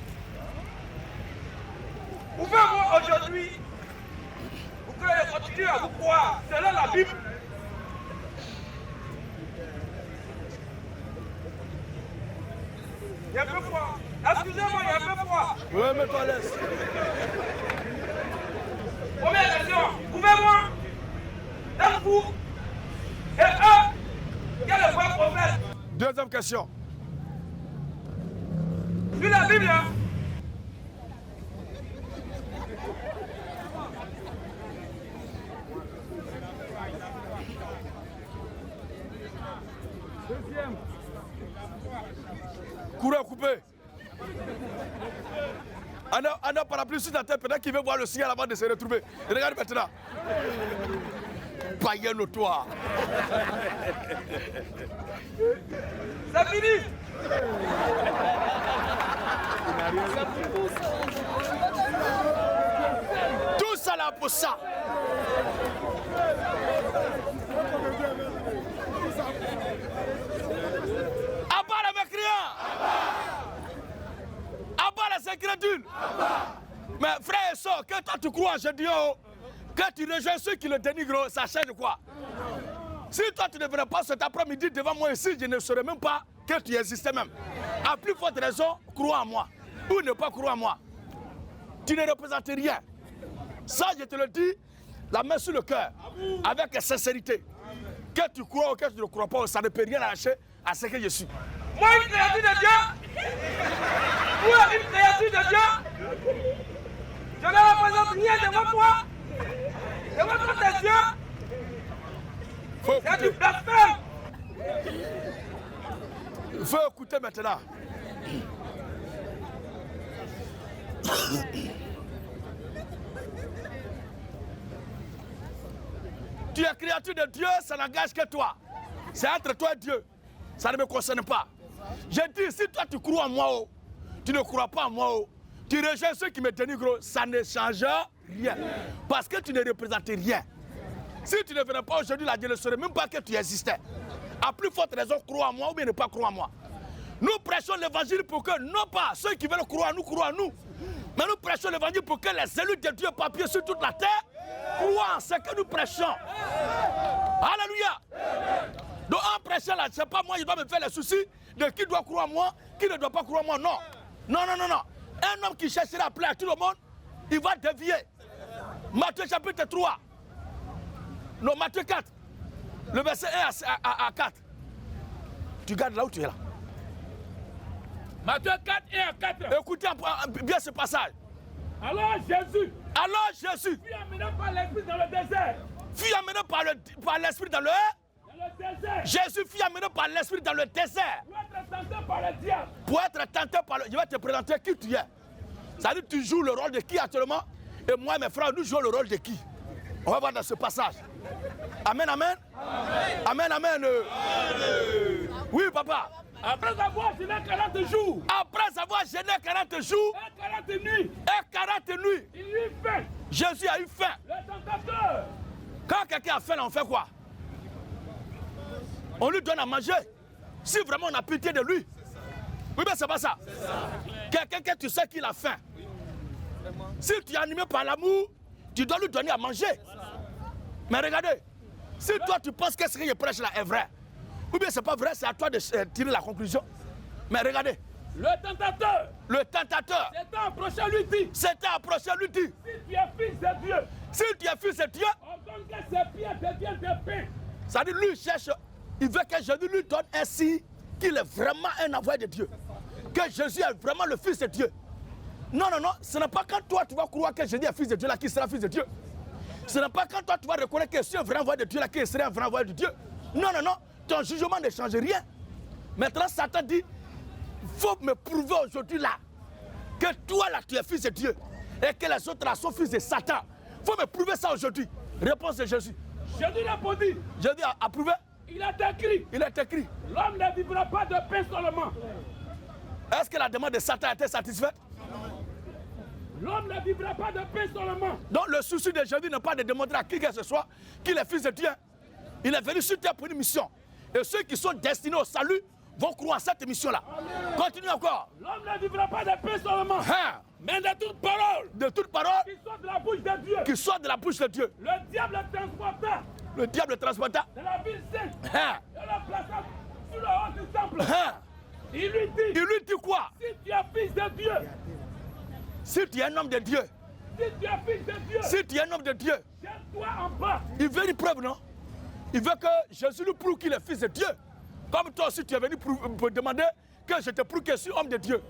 Pouvez-vous aujourd'hui, pour que je continue à vous croire, selon la Bible, il y a un peu froid. Excusez-moi, il y a un peu froid. Oui, mets-toi à l'aise. Première question, pouvez-moi, dans vous et eux, qui est le vrai prophète? Deuxième question. Sur la Bible, hein? Deuxième. Courant coupé. On a parapluie sur la tête pendant qu'il veut voir le signal avant de se retrouver. Et regarde maintenant. Païen notoire. C'est fini. Tout ça là pour ça. Abat les mécréants. Abat les incrédules. Mais frère et soeur, que toi tu crois en Jésus, que tu rejoins ceux qui le dénigrent, ça change quoi? Si toi tu ne venais pas cet après-midi devant moi ici, je ne saurais même pas que tu existais même. À plus forte raison, crois en moi. Ou ne pas croire en moi. Tu ne représentes rien. Ça, je te le dis, la main sur le cœur, avec sincérité. Que tu crois ou que tu ne crois pas, ça ne peut rien arracher à ce que je suis. Moi, une créature de Dieu. Vous, une créature de Dieu. Je ne représente rien devant moi. Devant tes yeux. Faut C'est du écouter. blasphème. Faut écouter maintenant. Tu es créature de Dieu, ça n'engage que toi. C'est entre toi et Dieu. Ça ne me concerne pas. Je dis, si toi tu crois en moi, oh, tu ne crois pas en moi, oh, tu rejoins ceux qui me dénigrent, ça ne change rien. Parce que tu ne représentes rien. Si tu ne venais pas aujourd'hui, là, je ne saurais même pas que tu existais. À plus forte raison, crois en moi ou bien ne pas croire en moi. Nous prêchons l'évangile pour que, non pas ceux qui veulent croire en nous, mais nous prêchons l'évangile pour que les élus de Dieu papier sur toute la terre croient en ce que nous prêchons. Alléluia. Donc en prêchant là, c'est pas moi, je dois me faire les soucis de qui doit croire en moi, qui ne doit pas croire en moi. Non. Non, non, non, non. Un homme qui cherchera à plaire à tout le monde, il va dévier. Matthieu chapitre 3. Non, Matthieu 4. Le verset 1 à 4. Tu gardes là où tu es là. Matthieu 4 et à 4. Écoutez bien ce passage. Alors Jésus Fut amené par l'esprit dans le désert. Fut amené par l'esprit dans le... désert. Jésus fut amené par l'esprit dans le désert. Pour être tenté par le diable. Pour être tenté par le... Je vais te présenter qui tu es. Ça veut dire que tu joues le rôle de qui actuellement? Et moi et mes frères, nous jouons le rôle de qui? On va voir dans ce passage. Amen, amen. Amen, amen. Oui, papa. Après avoir gêné 40 jours. Après avoir gêné 40 jours Et 40 nuits. et 40 nuits, Il eut faim. Jésus a eu faim. Le tentateur. Quand quelqu'un a faim, on fait quoi? On lui donne à manger. Si vraiment on a pitié de lui. Oui, mais c'est pas ça. Quelqu'un que tu sais qu'il a faim. Si tu es animé par l'amour, tu dois lui donner à manger. Mais regardez, si toi tu penses que ce que je prêche là est vrai, ou bien c'est pas vrai, c'est à toi de tirer la conclusion. Mais regardez, Le tentateur. le tentateur S'était approché, lui dit. s'était approché, lui dit, Si tu es fils de Dieu, si tu es fils de Dieu, ordonne que ces pierres deviennent des pains. ça dit lui il cherche, il veut que Jésus lui donne un signe qu'il est vraiment un envoyé de Dieu. Que Jésus est vraiment le fils de Dieu. Non, non, non, ce n'est pas quand toi tu vas croire que Jésus est fils de Dieu là qu'il sera fils de Dieu. Ce n'est pas quand toi tu vas reconnaître que je suis un vrai envoyé de Dieu là qu'il sera un vrai envoyé de Dieu. Non, non, non, ton jugement ne change rien. Maintenant Satan dit, faut me prouver aujourd'hui là que toi là tu es fils de Dieu et que les autres là sont fils de Satan. Il faut me prouver ça aujourd'hui. Réponse de Jésus. Jésus répondit. Jésus a approuvé. Il est écrit. Il est écrit. L'homme ne vivra pas de pain seulement. Est-ce que la demande de Satan a été satisfaite? L'homme ne vivra pas de pain seulement. Donc le souci de Jésus n'est pas de démontrer à qui que ce soit qu'il est fils de Dieu. Il est venu sur terre pour une mission. Et ceux qui sont destinés au salut vont croire à cette mission-là. Continue encore. L'homme ne vivra pas de pain seulement. Hein? Mais de toute parole. De toute parole Qui sort de la bouche de Dieu. qui sort de la bouche de Dieu. Le diable le transporta Le diable le transporta. de la ville sainte. Hein? Et le plaça sur le haut du temple. Hein? Il lui dit. Il lui dit quoi? Si tu es fils de Dieu. Si tu es un homme de Dieu, Si tu es fils de Dieu. si tu es un homme de Dieu, Tiens-toi en bas. il veut une preuve, non? Il veut que Jésus lui prouve qu'il est fils de Dieu. Comme toi aussi, tu es venu pour demander que je te prouve que je suis homme de Dieu.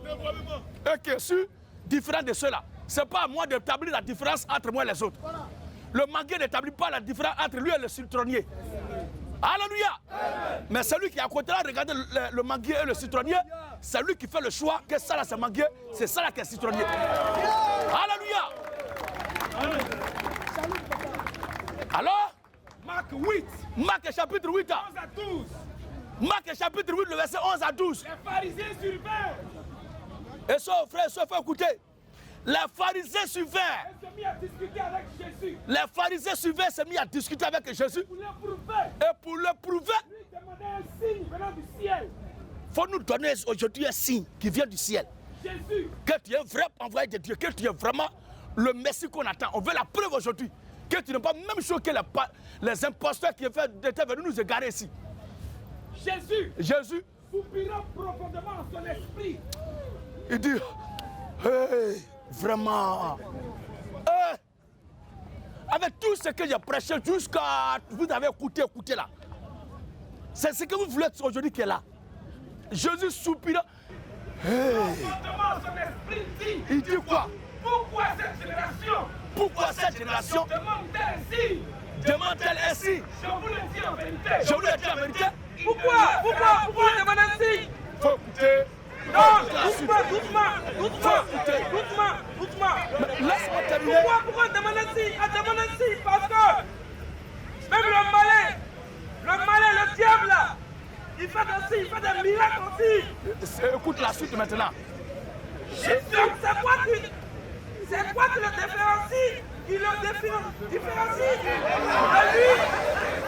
Et que je suis différent de ceux-là. Ce n'est pas à moi d'établir la différence entre moi et les autres. Le manguier n'établit pas la différence entre lui et le citronnier. Alléluia. Mais celui qui est à côté là, regardez le manguier et le citronnier, c'est lui qui fait le choix que ça là c'est manguier, c'est ça là qui est citronnier. Alléluia. Alors, Marc 8. Marc chapitre 8. 11 à 12. Marc chapitre 8, le verset 11 à 12. Les pharisiens survinrent. Et ça, frère, ça fait écouter. Les pharisiens suivaient. Et se mit à discuter avec Jésus. Les pharisiens suivaient, se mis à discuter avec Jésus. Pour le prouver. Et pour le prouver, Lui demandait un signe venant du ciel. il faut nous donner aujourd'hui un signe qui vient du ciel. Jésus. Que tu es un vrai envoyé de Dieu, que tu es vraiment le Messie qu'on attend. On veut la preuve aujourd'hui. Que tu n'es pas même chose que les imposteurs qui étaient venus nous égarer ici. Jésus, soupirant profondément en son esprit. Il dit, hey, vraiment, hey, avec tout ce que j'ai prêché jusqu'à, vous avez écouté là, c'est ce que vous voulez aujourd'hui qui est là. Jésus soupirant, hey. Profondément en son esprit dit, Il dit quoi? pourquoi cette génération demande-t-elle ainsi? Demande-t-elle ainsi? Je vous le dis en vérité. Je vous le dis en vérité. Pourquoi on demande ainsi? Faut écouter. Non, doucement. Laisse-moi terminer. Pourquoi on demande ainsi? On demande ainsi parce que même le malin, le diable là, il fait des miracles aussi. Écoute la suite maintenant. Donc c'est quoi qui le différencie? Qui le différencie de lui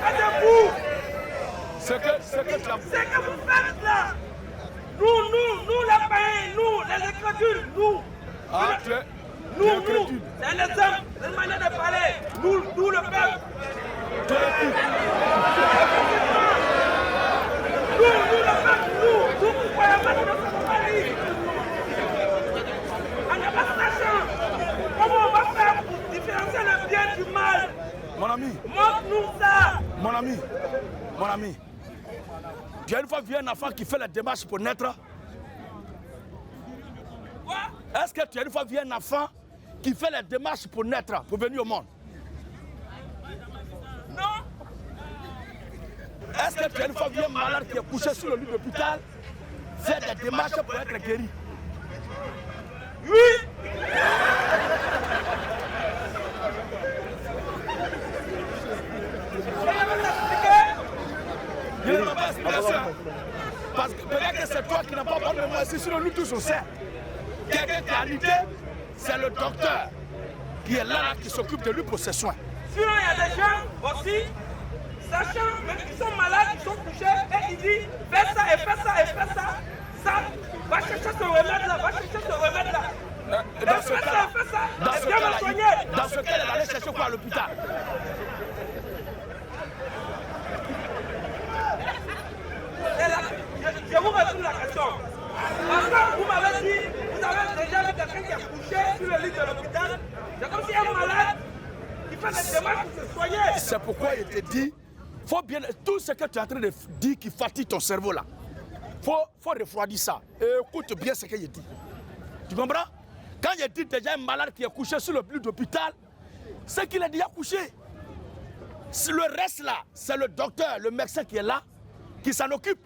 et de vous? C'est que tu as... C'est que vous faites là. Nous les païens, nous, les incrédules, nous. Ah, tu es... Nous, c'est un exemple, c'est une manière de parler. Nous le peuple. Tu es qui? Nous le peuple, nous ne croyons pas que nous sommes pareils. On n'a pas d'argent. Comment on va faire pour différencier le bien du mal? Mon ami. Montre-nous ça. Mon ami. Tu as une fois vu un enfant qui fait la démarche pour naître? Quoi? Est-ce que tu as une fois vu un enfant qui fait la démarche pour naître, pour venir au monde? Non. Est-ce que tu as une fois vu un malade qui est couché sur le lit d'hôpital faire des démarches pour être guéri? Oui. Il ne m'a pas expliqué ça. Parce que peut-être que c'est toi qui n'as pas parlé de moi ici, sinon nous tous on sait. Quelqu'un qui a l'idée, c'est le docteur qui est là, qui s'occupe de lui pour ses soins. Sinon, il y a des gens aussi, sachant même qu'ils sont malades, ils sont couchés, et il dit fais ça et fais ça et fais ça. Ça, va chercher ce remède là, va chercher ce remède là. Dans ce cas-là, Dans ce cas, elle allait chercher quoi à l'hôpital? Je vous retourne la question. Parce que vous m'avez dit, vous avez déjà vu quelqu'un qui est couché sur le lit de l'hôpital. C'est comme si un malade qui fait des démarches pour se soigner. C'est pourquoi il te dit, faut bien, tout ce que tu es en train de dire qui fatigue ton cerveau là, faut refroidir ça. Et écoute bien ce qu'il dit. Tu comprends? Quand il dit déjà un malade qui est couché sur le lit d'hôpital, c'est qu'il est déjà couché. Le reste là, c'est le docteur, le médecin qui est là, qui s'en occupe.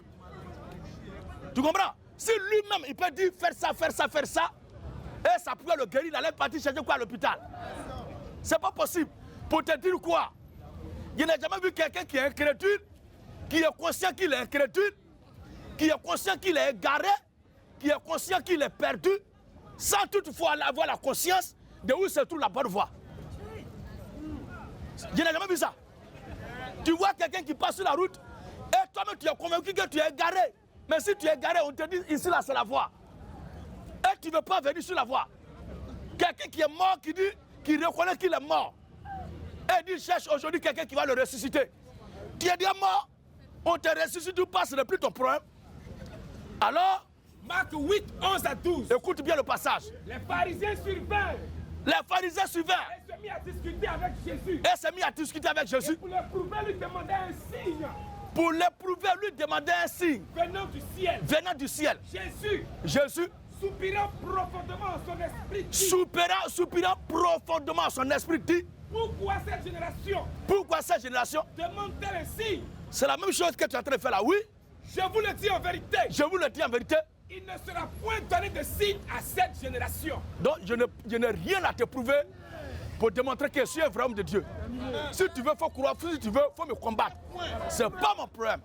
Tu comprends? Si lui-même, il peut dire faire ça, et ça pourrait le guérir, il allait partir chercher quoi à l'hôpital? C'est pas possible. Pour te dire quoi? Je n'ai jamais vu quelqu'un qui est incrédule, qui est conscient qu'il est incrédule, qui est conscient qu'il est égaré, qui est conscient qu'il est perdu, sans toutefois avoir la conscience de où se trouve la bonne voie. Je n'ai jamais vu ça. Tu vois quelqu'un qui passe sur la route, et toi-même tu es convaincu que tu es égaré. Mais si tu es égaré, on te dit ici là c'est la voie. Et tu ne veux pas venir sur la voie. Quelqu'un qui est mort, qui reconnaît qu'il est mort. Et dit cherche aujourd'hui quelqu'un qui va le ressusciter. Tu es déjà mort, on te ressuscite ou pas, ce n'est plus ton problème. Alors, Marc 8, 11 à 12. écoute bien le passage. Les pharisiens survinrent. Les pharisiens suivaient Et se mit à discuter avec Jésus. et s'est mis à discuter avec Jésus. Pour l'éprouver, lui demandait un signe Pour l'éprouver, lui demander un signe venant du ciel. venant du ciel. Jésus, soupirant profondément en son esprit, dit, soupirant profondément son esprit, dit pourquoi cette génération pourquoi cette génération? demande-t-elle un signe? C'est la même chose que tu es en train de faire là, oui. Je vous le dis en vérité, Je vous le dis en vérité. il ne sera point donné de signe à cette génération. Donc je n'ai rien à te prouver pour démontrer que je suis un vrai homme de Dieu. Si tu veux, il faut croire. Si tu veux, il faut me combattre. C'est pas mon problème.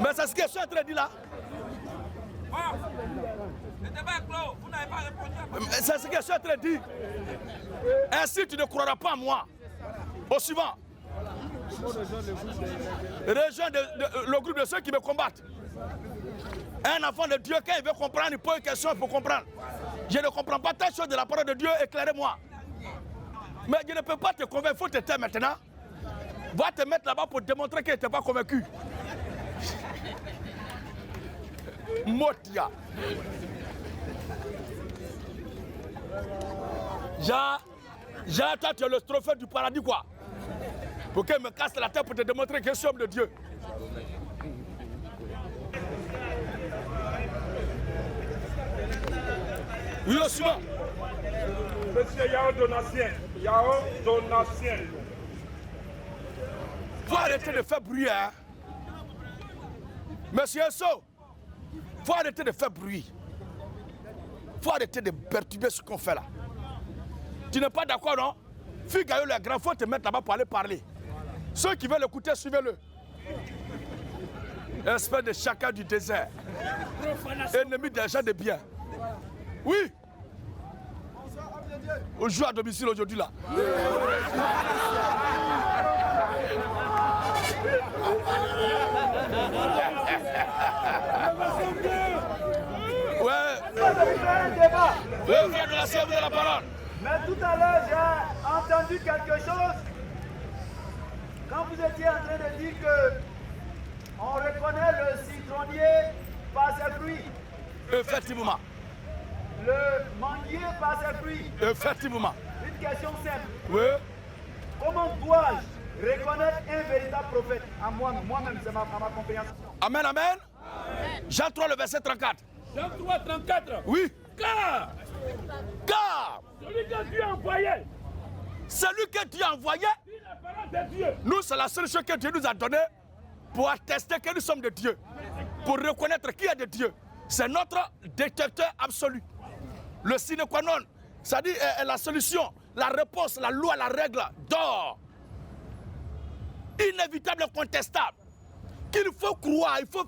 Mais c'est ce que je suis en train de dire là. C'est ce que je suis en train de dire. Ainsi, tu ne croiras pas à moi. Au suivant. Rejoins le groupe de ceux qui me combattent. Un enfant de Dieu, quand il veut comprendre, il pose une question pour comprendre. Je ne comprends pas telle chose de la parole de Dieu, éclairez-moi. Mais je ne peux pas te convaincre, il faut te taire maintenant. Va te mettre là-bas pour démontrer que tu n'es pas convaincu. Motia. Jean, toi tu es le trophée du paradis quoi. Pour qu'il me casse la tête pour te démontrer que je suis homme de Dieu. Oui, au suivant. Monsieur Yao Donatien. Yao Donatien. Faut arrêter de faire bruit, hein. Monsieur So, faut arrêter de faire bruit. Faut arrêter de perturber ce qu'on fait là. Tu n'es pas d'accord, non? Figaro le grand, faut te mettre là-bas pour aller parler. Ceux qui veulent l'écouter, suivez-le. Espèce de chacun du désert. Ennemi des gens de bien. Oui. On joue à domicile aujourd'hui là. Ouais. Oui, frère de la sœur, vous avez la parole. Mais tout à l'heure, j'ai entendu quelque chose. Quand vous étiez en train de dire que on reconnaît le citronnier par ses fruits, Effectivement. le manguier par ses fruits. Effectivement. Une question simple. Oui. Comment dois-je reconnaître un véritable prophète à moi-même, c'est à ma compréhension. Amen, amen. Jean 3, le verset 34. Jean 3, 34. Oui. Car Car celui que Dieu a envoyé, celui que Dieu a envoyé, dit la parole de Dieu. nous, c'est la seule chose que Dieu nous a donnée pour attester que nous sommes de Dieu. Pour reconnaître qui est de Dieu. C'est notre détecteur absolu. Le sine qua non, c'est-à-dire la solution, la réponse, la loi, la règle d'or. Inévitable, incontestable. Qu'il faut croire, il faut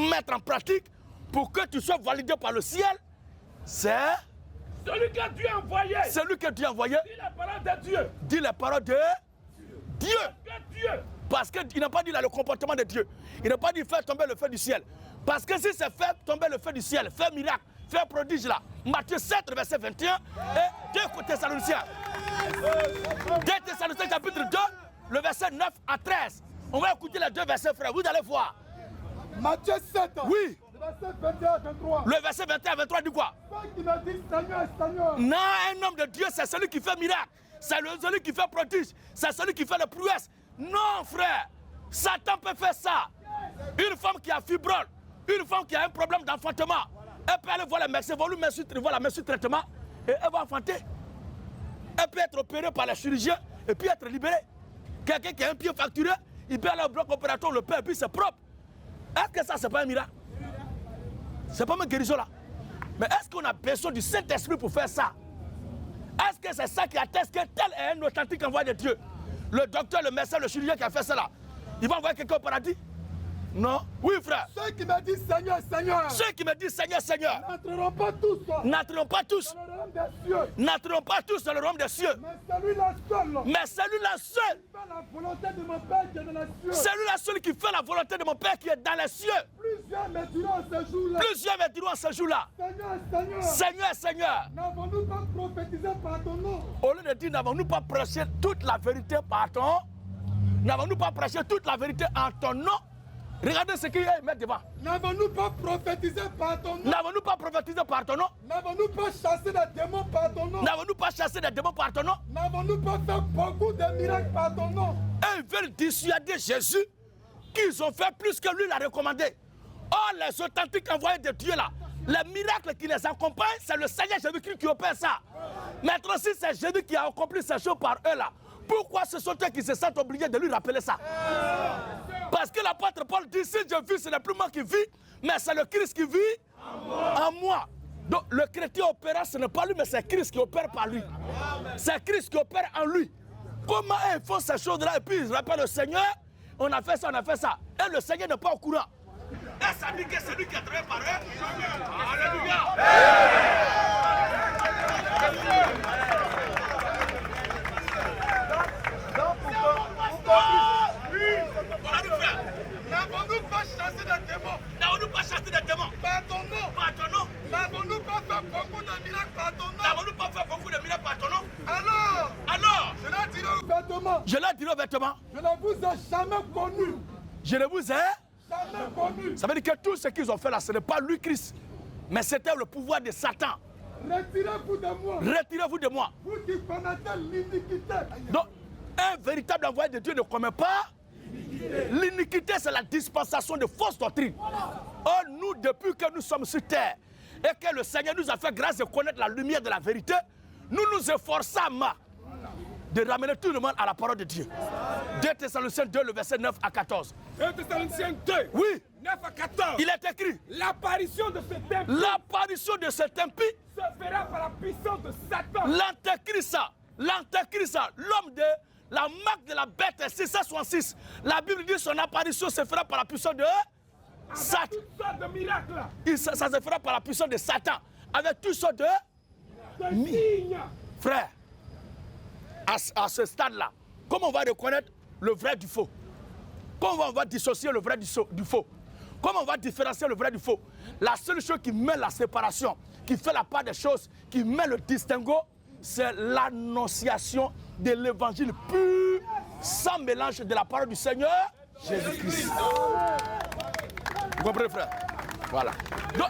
mettre en pratique pour que tu sois validé par le ciel. C'est Celui que Dieu a envoyé, celui que Dieu a envoyé. dit la parole de Dieu. Dit les paroles de Dieu. Que Dieu. Parce qu'il n'a pas dit là le comportement de Dieu. Il n'a pas dit faire tomber le feu du ciel. Parce que si c'est faire tomber le feu du ciel, faire miracle, faire prodige là, Matthieu 7, verset 21 et 2 Thessaloniciens. 2 Thessaloniciens chapitre 2, le verset 9 à 13. On va écouter les deux versets, frère. Vous allez voir. Matthieu 7. Oui. Verset 21 à 23. Le verset 21 à 23 dit quoi? Ceux qui me disent Seigneur, Seigneur. Non, un homme de Dieu, c'est celui qui fait miracle. C'est celui qui fait prodige. C'est celui qui fait les prouesses. Non, frère. Satan peut faire ça. Une femme qui a fibrome, une femme qui a un problème d'enfantement, elle peut aller voir les médecins, voir la main sur traitement et elle va enfanter. Elle peut être opérée par les chirurgiens et puis être libéré. Quelqu'un qui a un pied fracturé, il peut aller au bloc opératoire, le perd et puis c'est propre. Est-ce que ça, c'est pas un miracle? C'est pas une guérison là. Mais est-ce qu'on a besoin du Saint-Esprit pour faire ça? Est-ce que c'est ça qui atteste que tel est un authentique envoi de Dieu? Le docteur, le médecin, le chirurgien qui a fait ça là, il va envoyer quelqu'un au paradis? Non. Oui, frère. Ceux qui me disent Seigneur, Seigneur. Ceux qui me disent Seigneur, Seigneur. N'entreront pas tous. N'entreront pas tous. Dans le royaume des cieux. N'entreront pas tous dans le royaume des cieux. Mais celui-là seul. Mais celui-là seul. Fait la volonté de mon Père qui est dans les cieux. Celui-là seul qui fait la volonté de mon Père qui est dans les cieux. Plusieurs me diront ce jour-là. Plusieurs me diront ce jour-là. Seigneur, Seigneur. Seigneur, Seigneur. N'avons-nous pas prophétisé par ton nom? Au lieu de dire, n'avons-nous pas prêché toute la vérité par ton nom? N'avons-nous pas prêché toute la vérité en ton nom? Regardez ce qu'il y a à mettre devant. N'avons-nous pas prophétisé par ton nom? N'avons-nous pas prophétisé par ton nom? N'avons-nous pas chassé des démons par ton nom? N'avons-nous pas chassé des démons par ton nom? N'avons-nous pas fait beaucoup de miracles par ton nom? Et ils veulent dissuader Jésus qu'ils ont fait plus que lui l'a recommandé. Or, les authentiques envoyés de Dieu là, les miracles qui les accompagnent, c'est le Seigneur Jésus-Christ qui opère ça. Maintenant, si c'est Jésus qui a accompli ces choses par eux là, pourquoi ce sont eux qui se sentent obligés de lui rappeler ça? Parce que l'apôtre Paul dit, si je vis, ce n'est plus moi qui vis, mais c'est le Christ qui vit en moi. Donc le chrétien opérant, ce n'est pas lui, mais c'est Christ qui opère par lui. C'est Christ qui opère en lui. Comment ils font ces choses-là et puis ils rappellent le Seigneur, on a fait ça, on a fait ça. Et le Seigneur n'est pas au courant. Et ça dit que c'est lui qui a travaillé par eux. Alléluia. N'avons-nous pas chassé des démons? N'avons-nous pas chassé des démons? Par ton nom? Par ton nom? N'avons-nous pas fait beaucoup de miracles par ton nom? N'avons-nous pas fait beaucoup de miracles par ton nom? Alors, je leur dirai ouvertement. Je leur dirai ouvertement. Je ne vous ai jamais connu. Je ne vous ai Jamais connu. Ça veut dire que tout ce qu'ils ont fait là, ce n'est pas lui Christ, mais c'était le pouvoir de Satan. Retirez-vous de moi. Retirez-vous de moi. Vous qui connaissez l'iniquité. Donc, un véritable envoyé de Dieu ne commet pas l'iniquité, c'est la dispensation de fausses doctrines. Or, nous, depuis que nous sommes sur terre et que le Seigneur nous a fait grâce de connaître la lumière de la vérité, nous nous efforçons de ramener tout le monde à la parole de Dieu. 2 Thessaloniciens 2, le verset 9 à 14. 2 Thessaloniciens 2, Oui, 9 à 14. il est écrit, L'apparition de ce temple l'apparition de cet impie, se fera par la puissance de Satan. l'antéchrist, l'homme de la marque de la bête 666. La Bible dit son apparition se fera par la puissance de Satan. Toutes sortes de miracles. Ça se fera par la puissance de Satan. Avec toutes sortes de signes. frères. À ce stade-là, comment on va reconnaître le vrai du faux? Comment on va dissocier le vrai du faux? Comment on va différencier le vrai du faux? La seule chose qui met la séparation, qui fait la part des choses, qui met le distinguo, c'est l'annonciation de l'évangile pur, sans mélange de la parole du Seigneur Jésus-Christ. Vous comprenez, frère? Voilà. Donc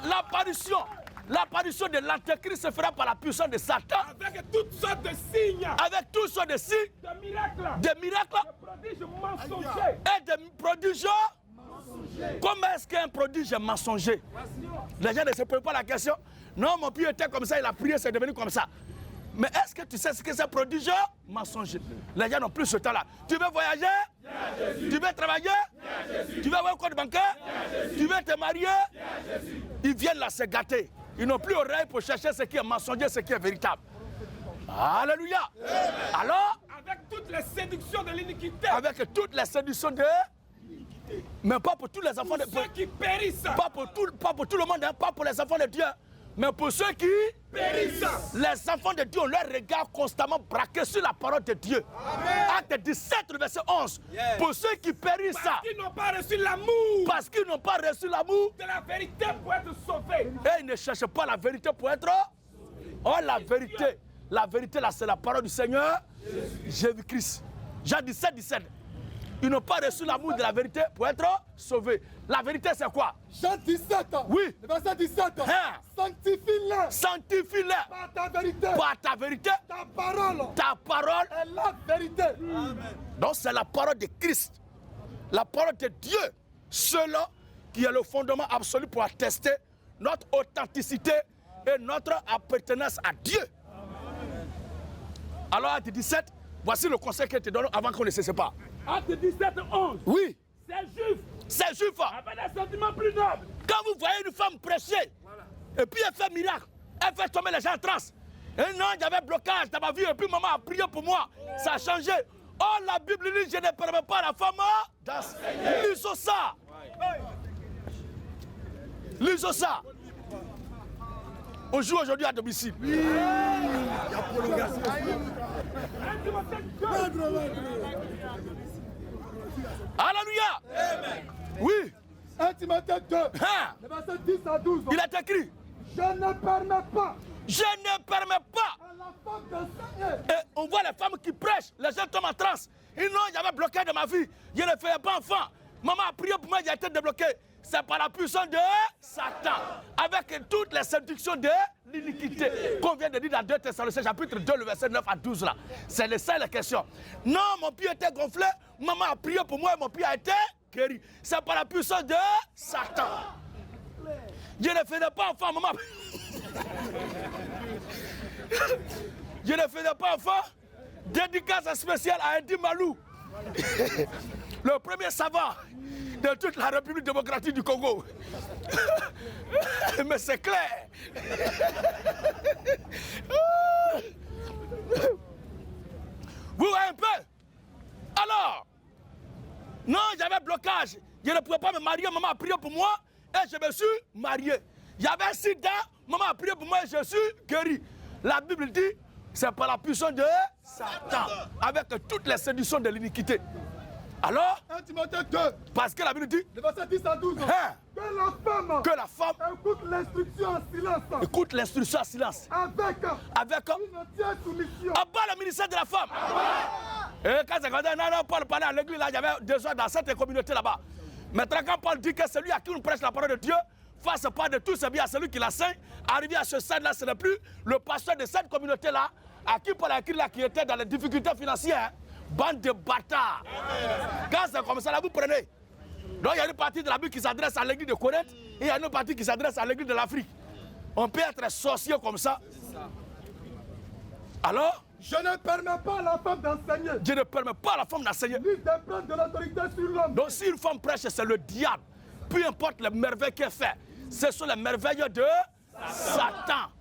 l'apparition de l'antéchrist se fera par la puissance de Satan. Avec toutes sortes de signes. Avec toutes sortes de signes, De miracles. des miracles De prodiges mensongers. et des prodiges. Comment est-ce qu'un prodige est mensonger? Les gens ne se posent pas la question. Non, mon pied était comme ça, il a prié, c'est devenu comme ça. Mais est-ce que tu sais ce que c'est prodige? Mensonger. Les gens n'ont plus ce temps-là. Tu veux voyager? Tu veux travailler? Tu veux avoir un compte bancaire? Tu veux te marier? Ils viennent là se gâter. Ils n'ont plus oreille pour chercher ce qui est mensonger, ce qui est véritable. Alléluia. Alors, Avec toutes les séductions de l'iniquité. avec toutes les séductions de... Mais pas pour tous les enfants de... Ceux qui périssent. Pas pour tout le monde, hein, pas pour les enfants de Dieu, mais pour ceux qui Périssent. Les enfants de Dieu ont leur regard constamment braqué sur la parole de Dieu. Acte 17, le verset 11. Pour ceux qui périssent, Parce qu'ils n'ont pas reçu l'amour parce qu'ils n'ont pas reçu l'amour, de la vérité pour être sauvés. et ils ne cherchent pas la vérité pour être... Oh, la vérité là, c'est la parole du Seigneur Jésus-Christ. Jean 17, 17. Ils n'ont pas reçu l'amour de la vérité pour être sauvés. La vérité, c'est quoi? Jean 17. Oui. Le verset 17. Hein? Sanctifie-les Sanctifie-les par ta vérité. par ta vérité, Ta parole ta parole. est la vérité. Donc c'est la parole de Christ, la parole de Dieu, seul qui est le fondement absolu pour attester notre authenticité et notre appartenance à Dieu. Alors, acte 17, Voici le conseil qu'elle te donne avant qu'on ne se sépare. Acte 17, 11. Oui, C'est juif. c'est juif. Avec des sentiments plus nobles. Quand vous voyez une femme prêcher, et puis elle fait miracle, elle fait tomber les gens en transe. Un an, j'avais blocage dans ma vie, et puis maman a prié pour moi. Ça a changé. Oh, la Bible dit, je ne permets pas à la femme d'enseigner. Lisons ça. Lisons ça. On joue aujourd'hui à domicile. Alléluia. Oui. 1 Timothée 2, Hein? le verset 10 à 12. Il est écrit. Je ne permets pas Je ne permets pas. à la femme d'enseigner. Et on voit les femmes qui prêchent, les gens tombent en transe. Et non, j'avais bloqué de ma vie. Je ne faisais pas enfant. Maman a prié pour moi, j'ai été débloqué. C'est par la puissance de Satan. Avec toutes les séductions de l'iniquité. Qu'on vient de dire dans 2 Thessaloniciens, chapitre 2, le verset 9 à 12 là. C'est les seules questions. Non, mon pied était gonflé. Maman a prié pour moi et mon pied a été guéri. C'est par la puissance de Satan. Je ne faisais pas enfant, maman. Je ne faisais pas enfant. Dédicace spéciale à Eddie Malou. Le premier savant de toute la République démocratique du Congo. Mais c'est clair. Vous voyez un peu? Alors, non, j'avais blocage. Je ne pouvais pas me marier. Maman a prié pour moi et je me suis marié. Il y avait un sida. Maman a prié pour moi et je suis guéri. La Bible dit, c'est par la puissance de Satan. Avec toutes les séductions de l'iniquité. Alors, 1 Timothée 2, parce que la Bible dit, le verset 10 à 12. hein, Que la femme que la femme écoute l'instruction en silence. écoute l'instruction en silence. Avec Avec une entière soumission. à bas le ministère de la femme. Et quand c'est comme ça, non, Paul parlait à l'église, là, il y avait des gens dans cette communauté là-bas. Maintenant, quand Paul dit que celui à qui on prêche la parole de Dieu, fasse pas de tout, c'est bien à celui qui l'enseigne. Arrivé à ce stade-là, ce n'est plus le pasteur de cette communauté-là, à qui Paul a écrit là, qui était dans les difficultés financières. Bande de bâtards. Quand c'est comme ça, là, vous prenez. Donc, il y a une partie de la Bible qui s'adresse à l'église de Corinthe et il y a une partie qui s'adresse à l'église de l'Afrique. On peut être sorcier comme ça. Alors, Je ne permets pas à la femme d'enseigner. je ne permets pas à la femme d'enseigner. Ni de prendre de l'autorité sur l'homme. Donc, si une femme prêche, c'est le diable. Peu importe les merveilles qu'elle fait, ce sont les merveilles de Satan.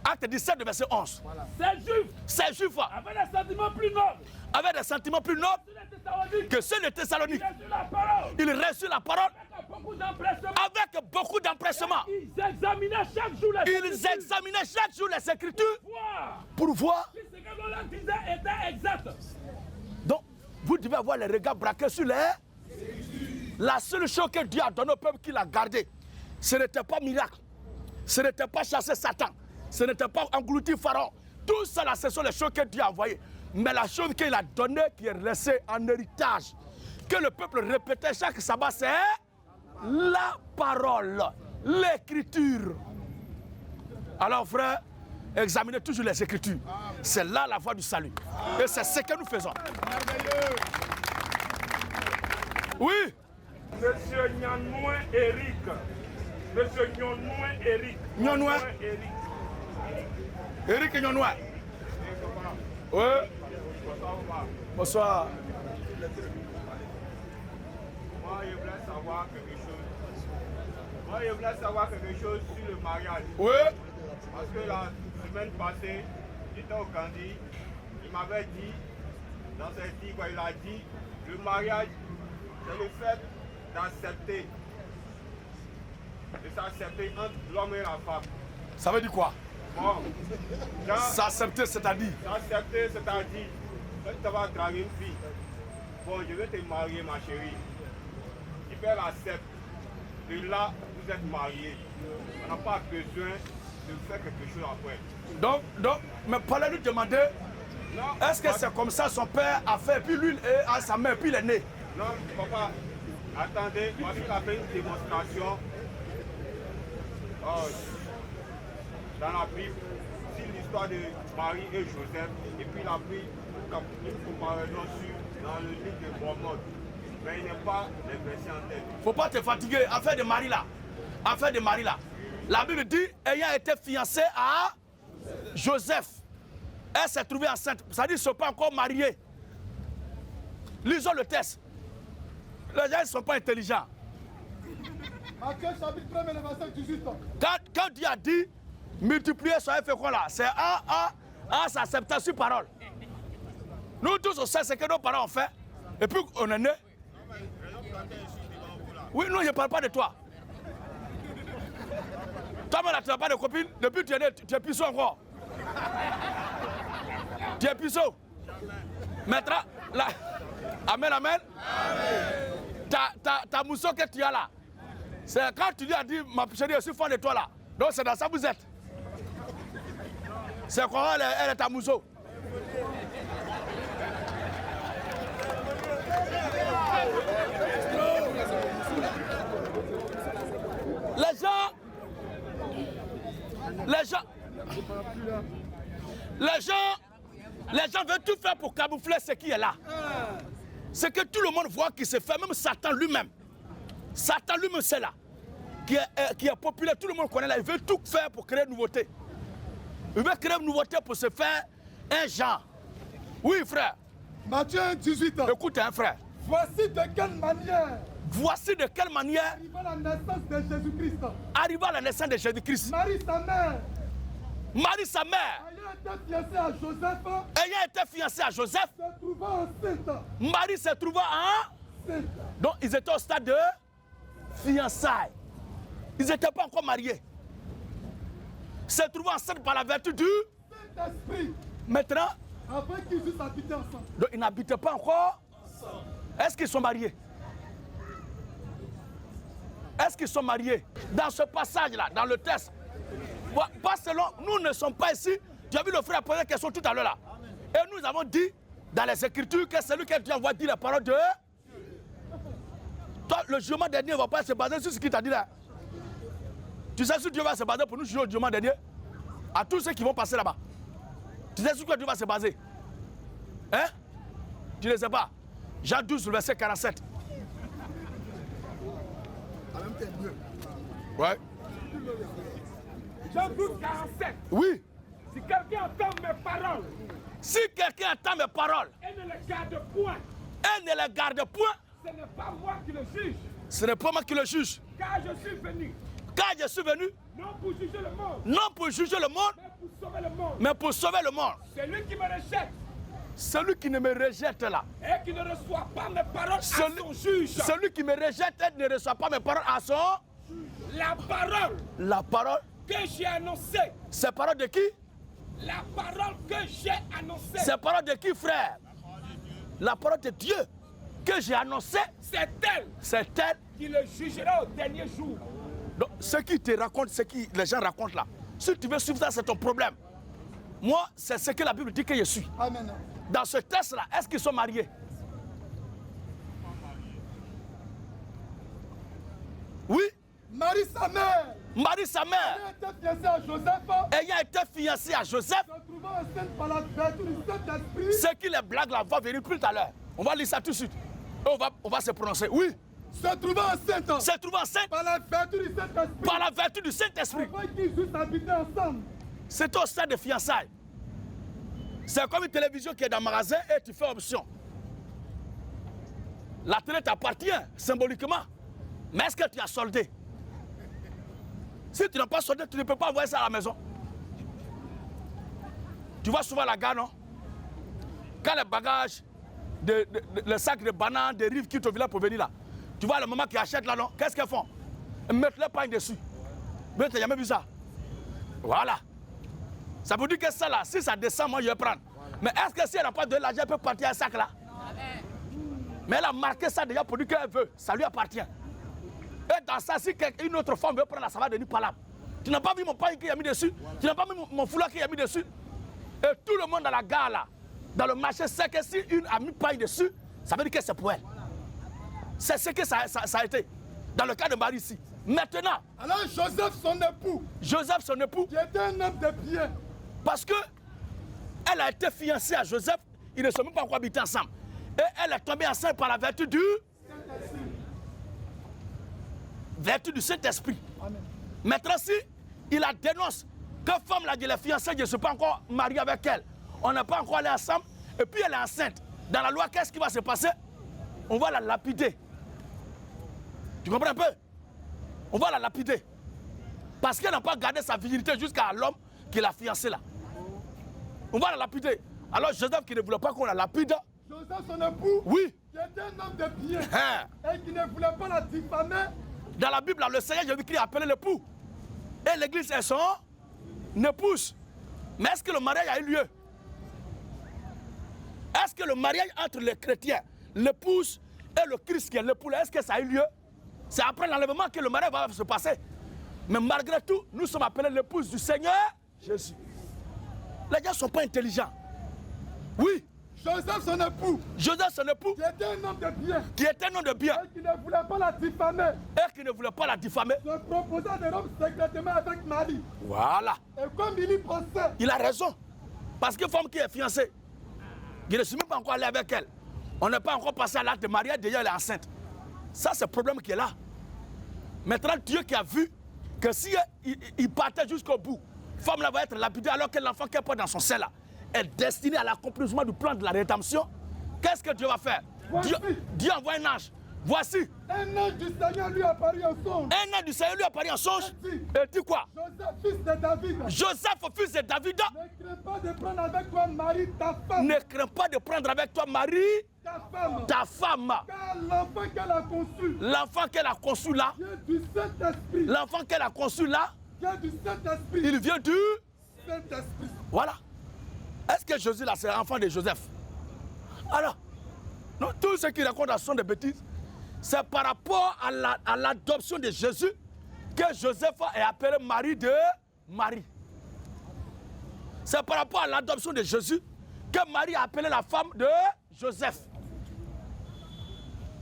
Acte 17, verset 11. C'est juif. C'est juif. Avec des sentiments plus nobles. Avec des sentiments plus nobles Sur les Thessaloniques. que ceux de Thessalonique. Il a su la parole. Il reçut la parole Avec beaucoup d'empressement. avec beaucoup d'empressement. Ils examinaient chaque jour les Ils Écritures. examinaient chaque jour les Écritures Voir pour voir. si ce que l'on leur disait était exact. Donc, vous devez avoir les regards braqués sur les. La seule chose que Dieu a donné au peuple qu'il a gardé, ce n'était pas miracle. Ce n'était pas chasser Satan. Ce n'était pas engloutir Pharaon. Tout ça, là, ce sont les choses que Dieu a envoyées. Mais la chose qu'il a donnée, qui est restée en héritage, que le peuple répétait chaque sabbat, c'est la parole, l'écriture. Alors, frère, examinez toujours les Écritures. C'est là la voie du salut. Et c'est ce que nous faisons. Oui. Monsieur Nyanouin Eric. Monsieur Nyanouin Eric. Nyanouin. Eric. Eric Nyanouin. Oui. Bonsoir. Moi, je voulais savoir quelque chose. Moi, je voulais savoir quelque chose sur le mariage. Oui. Parce que la semaine passée, j'étais au Gandhi. Il m'avait dit, dans ses dix, il a dit, le mariage, c'est le fait d'accepter. De s'accepter entre l'homme et la femme. Ça veut dire quoi? Bon, S'accepter, c'est-à-dire? s'accepter, c'est-à-dire, quand tu vas draguer une fille, bon, je vais te marier, ma chérie. Tu peux l'accepter. De là, vous êtes mariés. On n'a pas besoin de faire quelque chose après. Donc, mais Paul lui demandait, Non, est-ce que c'est comme ça son père a fait, puis lui et à sa mère, puis il est né? non, papa, attendez, moi il a fait une démonstration dans la Bible sur l'histoire de Marie et Joseph, et puis il a pris une comparaison dans le livre de Mormon. Mais il n'est pas les versets en tête. Faut pas te fatiguer, affaire de Marie là. Affaire de Marie là. La Bible dit, ayant été fiancée à Joseph, Elle s'est trouvée enceinte. Ça dit qu'ils ne sont pas encore mariés. Lisons le test. Les gens ne sont pas intelligents. Matthieu chapitre 1, le verset 18. Quand Dieu a dit, multiplier soyez féconds là, c'est sa acceptation parole. Nous tous on sait ce que nos parents ont fait. Et puis on est né. Oui, non, je ne parle pas de toi. Toi-même là, tu n'as pas de copine. Depuis que tu es né, tu es puceau encore. Tu es puceau. Maintenant, là. Amen, amen. Ta mousseau que tu as là. C'est quand tu lui as dit, ma chérie, je suis fan de toi là. Donc c'est dans ça que vous êtes. C'est quoi, elle est ta mousseau. Les gens veulent tout faire pour camoufler ce qui est là. C'est que tout le monde voit qui se fait, même Satan lui-même. Satan lui-même, c'est là. Qui est populaire, tout le monde connaît là. Il veut tout faire pour créer une nouveauté. Il veut créer une nouveauté pour se faire un genre. Oui, frère. Matthieu 18. Écoute, hein, frère. Voici de quelle manière. Voici de quelle manière. Arriva la naissance de Jésus-Christ. Arriva la naissance de Jésus-Christ. Marie, sa mère. Marie, sa mère. Ayant été fiancée à Joseph. Ayant été fiancée à Joseph. Se trouvant enceinte. Marie se trouvant enceinte. Donc ils étaient au stade de fiançailles. Ils n'étaient pas encore mariés. Se trouvant enceinte par la vertu du Saint-Esprit. Maintenant. Avant qu'ils eussent habité ensemble. Donc ils n'habitaient pas encore. Est-ce qu'ils sont mariés? Est-ce qu'ils sont mariés? Dans ce passage-là, dans le texte. Pas selon, nous ne sommes pas ici. Tu as vu le frère poser la question tout à l'heure là. Et nous avons dit dans les Écritures que celui qui Dieu envoie dire les paroles de. Toi, le jugement dernier ne va pas se baser sur ce qu'il t'a dit là. Tu sais sur Dieu va se baser pour nous juger au jugement dernier? À tous ceux qui vont passer là-bas. Tu sais sur quoi Dieu va se baser? Hein? Tu ne sais pas. Jean 12, verset 47. Ouais. Jean 12, 47. Oui. Si quelqu'un entend mes paroles. Si quelqu'un entend mes paroles. Et ne les garde point. Et ne les garde point. Ce n'est pas moi qui le juge. Ce n'est pas moi qui le juge. Car je suis venu. Car je suis venu. Non pour juger le monde. Non pour juger le monde. Mais pour sauver le monde. Mais pour sauver le monde. Celui qui me rejette. Celui qui ne me rejette là. Et qui ne reçoit pas mes paroles à son juge. Celui qui me rejette et ne reçoit pas mes paroles à son. La parole. La parole. Que j'ai annoncée. C'est parole de qui? La parole que j'ai annoncée. C'est parole de qui, frère? La parole de Dieu que j'ai annoncée. C'est elle. C'est elle qui le jugera au dernier jour. Donc, ce qui te raconte, ce que les gens racontent là, si tu veux suivre ça, c'est ton problème. Moi, c'est ce que la Bible dit que je suis. Amen. Dans ce test-là, est-ce qu'ils sont mariés? Oui. Marie, sa mère. Marie, sa mère. Ayant été fiancée à Joseph. Ayant été fiancée à Joseph. Se trouvant enceinte par la vertu du Saint-Esprit. Ce qui les blagues là va venir plus tout à l'heure. On va lire ça tout de suite. Et on va se prononcer. Oui. Se trouvant enceinte. Se trouvant enceinte. Par la vertu du Saint-Esprit. Par la vertu du Saint-Esprit. Avant qu'ils eussent habité ensemble. C'est au stade de fiançailles. C'est comme une télévision qui est dans le magasin et tu fais option. La télé t'appartient symboliquement. Mais est-ce que tu as soldé? Si tu n'as pas soldé, tu ne peux pas envoyer ça à la maison. Tu vois souvent la gare, non? Quand les bagages, le sac de bananes, des rives quittent au village pour venir là. Tu vois le maman qui achète là, non? Qu'est-ce qu'elles font? Elles mettent le pain dessus. Mais tu n'as jamais vu ça? Voilà. Ça veut dire que ça là, si ça descend, moi je vais prendre. Mais est-ce que si elle n'a pas donné l'argent, elle peut partir un sac là? Mais elle a marqué ça déjà pour dire qu'elle veut. Ça lui appartient. Et dans ça, si une autre femme veut prendre, ça va devenir palable. Tu n'as pas vu mon pain qui a mis dessus? Tu n'as pas vu mon foulard qui a mis dessus? Et tout le monde dans la gare là, dans le marché, sait que si une a mis pain dessus, ça veut dire que c'est pour elle. C'est ce que ça a été. Dans le cas de Marie ici. Maintenant. Alors Joseph, son époux. Joseph, son époux. Qui était un homme de bien. Parce que elle a été fiancée à Joseph, ils ne sont même pas encore habités ensemble. Et elle est tombée enceinte par la vertu du Saint-Esprit. Maintenant, si il la dénonce que femme là, elle est fiancée, je ne suis pas encore marié avec elle. on n'est pas encore allé ensemble, et puis elle est enceinte. Dans la loi, qu'est-ce qui va se passer? On va la lapider. Tu comprends un peu? On va la lapider. Parce qu'elle n'a pas gardé sa virginité jusqu'à l'homme qui l'a fiancé là. On va la lapider. Alors Joseph qui ne voulait pas qu'on la lapide. Joseph, son époux, Oui. qui était un homme de bien, Hein. et qui ne voulait pas la diffamer, Dans la Bible, là, le Seigneur Jésus-Christ a appelé l'époux. Et l'église est son épouse. Mais est-ce que le mariage a eu lieu? Est-ce que le mariage entre les chrétiens, l'épouse et le Christ qui est l'époux, est-ce que ça a eu lieu? C'est après l'enlèvement que le mariage va se passer. Mais malgré tout, nous sommes appelés l'épouse du Seigneur Jésus. Les gens ne sont pas intelligents. Oui, Joseph, son époux, Joseph, son époux, qui était un homme de bien, qui était un homme de bien et qui ne voulait pas la diffamer, et qui ne voulait pas la diffamer. se proposa de rompre secrètement avec Marie. Voilà. Et comme il y pensait, Il a raison. Parce qu'une femme qui est fiancée, il ne suis même pas encore allé avec elle. On n'est pas encore passé à l'acte de mariage, déjà elle est enceinte. Ça, c'est le problème qui est là. Maintenant, Dieu qui a vu que si il partait jusqu'au bout, femme là va être lapidée alors que l'enfant qu'elle porte dans son sein là est destiné à l'accomplissement du plan de la rédemption. Qu'est-ce que Dieu va faire? Voici. Dieu envoie un ange. Voici, un ange du Seigneur lui apparut en songe. un ange du Seigneur lui apparaît en songe. Et dit, Et dit quoi? Joseph, fils de David, Joseph, fils de David, ne crains pas de prendre avec toi Marie, ta femme. ne crains pas de prendre avec toi Marie, Ta femme. ta femme. Car l'enfant qu'elle a conçu L'enfant qu'elle a conçu là, vient du Saint-Esprit. l'enfant qu'elle a conçu là, Vient du Saint-Esprit. il vient du... Saint-Esprit. Voilà. Est-ce que Jésus là, c'est l'enfant de Joseph? Alors, non, tout ce qu'il raconte sont des bêtises. C'est par rapport à l'adoption de Jésus que Joseph est appelé mari de Marie. C'est par rapport à l'adoption de Jésus que Marie a appelé la femme de Joseph.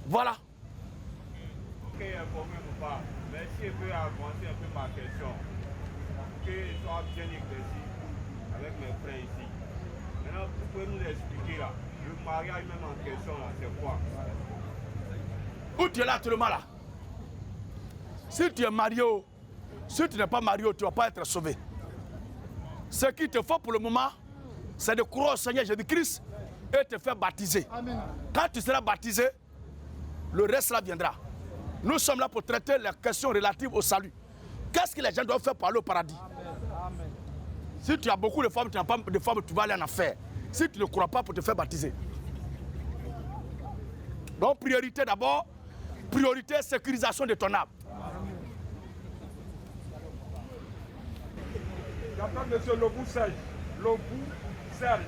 Voilà. Ok, informé ou pas, mais si je peux avancer un peu ma question, que je sois bien éclairci avec mes frères ici. Maintenant, vous pouvez nous expliquer là, le mariage même en question là, c'est quoi? Où tu es là actuellement là? Si tu es marié, si tu n'es pas marié, tu ne vas pas être sauvé. Ce qu'il te faut pour le moment, c'est de croire au Seigneur Jésus-Christ et te faire baptiser. Amen. Quand tu seras baptisé, le reste là viendra. Nous sommes là pour traiter les questions relatives au salut. Qu'est-ce que les gens doivent faire pour aller au paradis? Amen. Si tu as beaucoup de femmes, tu n'as pas de femmes, tu vas aller en enfer. Si tu ne crois pas pour te faire baptiser. Donc priorité d'abord, priorité sécurisation de ton âme. J'appelle monsieur Lobou Serge. Lobou Serge.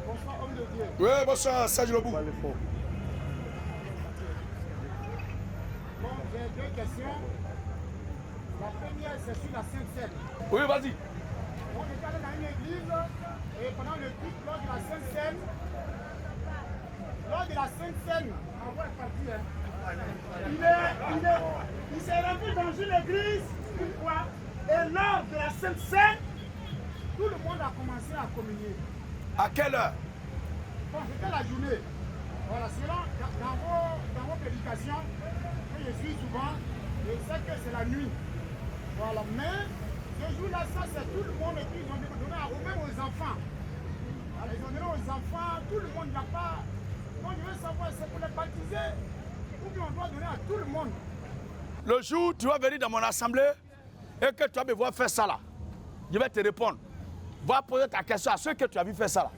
Bonsoir, homme de Dieu. Oui, bonsoir, Serge Lobou. Bon, j'ai deux questions. La première, c'est sur la Sainte Seine. Oui, vas-y. On est allé dans une église et pendant le culte, lors de la Sainte Seine, on va partir. Il s'est rendu dans une église une fois et lors de la Sainte Seine, Tout le monde a commencé à communier. À quelle heure? Bon, c'était la journée. Voilà, selon dans vos prédications, que je suis souvent, je sais que c'est la nuit. Voilà, mais ce jour-là, ça c'est tout le monde et puis ils ont donné même aux enfants. Alors, ils ont donné aux enfants, tout le monde n'a pas. Donc je veux savoir, c'est pour les baptiser ou bien on doit donner à tout le monde. Le jour où tu vas venir dans mon assemblée et que tu vas me voir faire ça là, je vais te répondre. Va poser ta question à ceux que tu as vu faire ça là.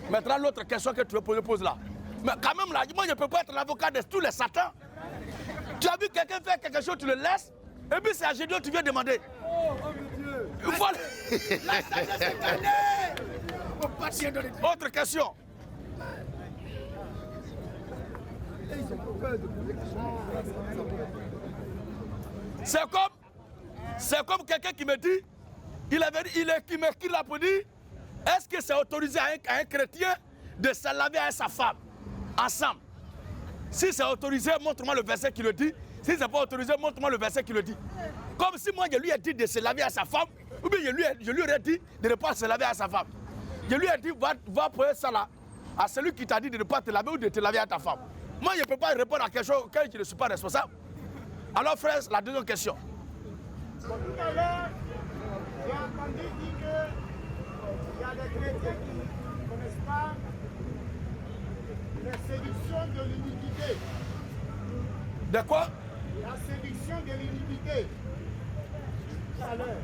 Maintenant, l'autre question que tu veux poser, pose là. Mais quand même là, moi je ne peux pas être l'avocat de tous les satans. Tu as vu quelqu'un faire quelque chose, tu le laisses, et puis c'est à Gédéon tu viens demander. Oh, mon Dieu! Voilà. Autre question. C'est comme quelqu'un qui me dit, qui m'écrit là pour dire, est-ce que c'est autorisé à un chrétien de se laver avec sa femme ensemble? Si c'est autorisé, montre-moi le verset qui le dit. Si c'est pas autorisé, montre-moi le verset qui le dit. Comme si moi je lui ai dit de se laver à sa femme, ou bien je lui ai dit de ne pas se laver à sa femme. Je lui ai dit, va poser ça là. à celui qui t'a dit de ne pas te laver ou de te laver à ta femme. Moi, je ne peux pas répondre à quelque chose auquel je ne suis pas responsable. Alors, frère, la deuxième question. Tout à l'heure, j'ai entendu dire qu'il y a des chrétiens qui ne connaissent pas les séductions de l'iniquité. De quoi? La séduction de l'iniquité. Tout à l'heure.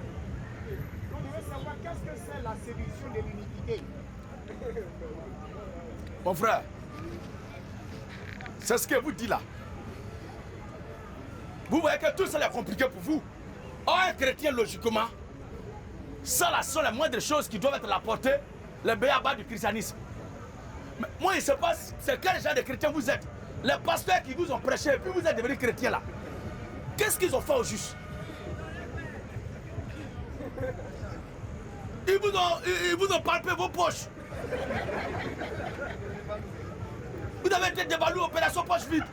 Donc, je veux savoir qu'est-ce que c'est la séduction de l'iniquité. Mon frère, c'est ce que vous dites là. Vous voyez que tout ça est compliqué pour vous. Or, un chrétien, logiquement, ça sont les moindres choses qui doivent être la portée, le béaba du christianisme. Mais moi, il ne sait pas c'est quel genre de chrétien vous êtes. Les pasteurs qui vous ont prêché, puis vous êtes devenus chrétiens là. Qu'est-ce qu'ils ont fait au juste? Ils vous ont palpé vos poches. Vous avez été dévalué, opération poche vide.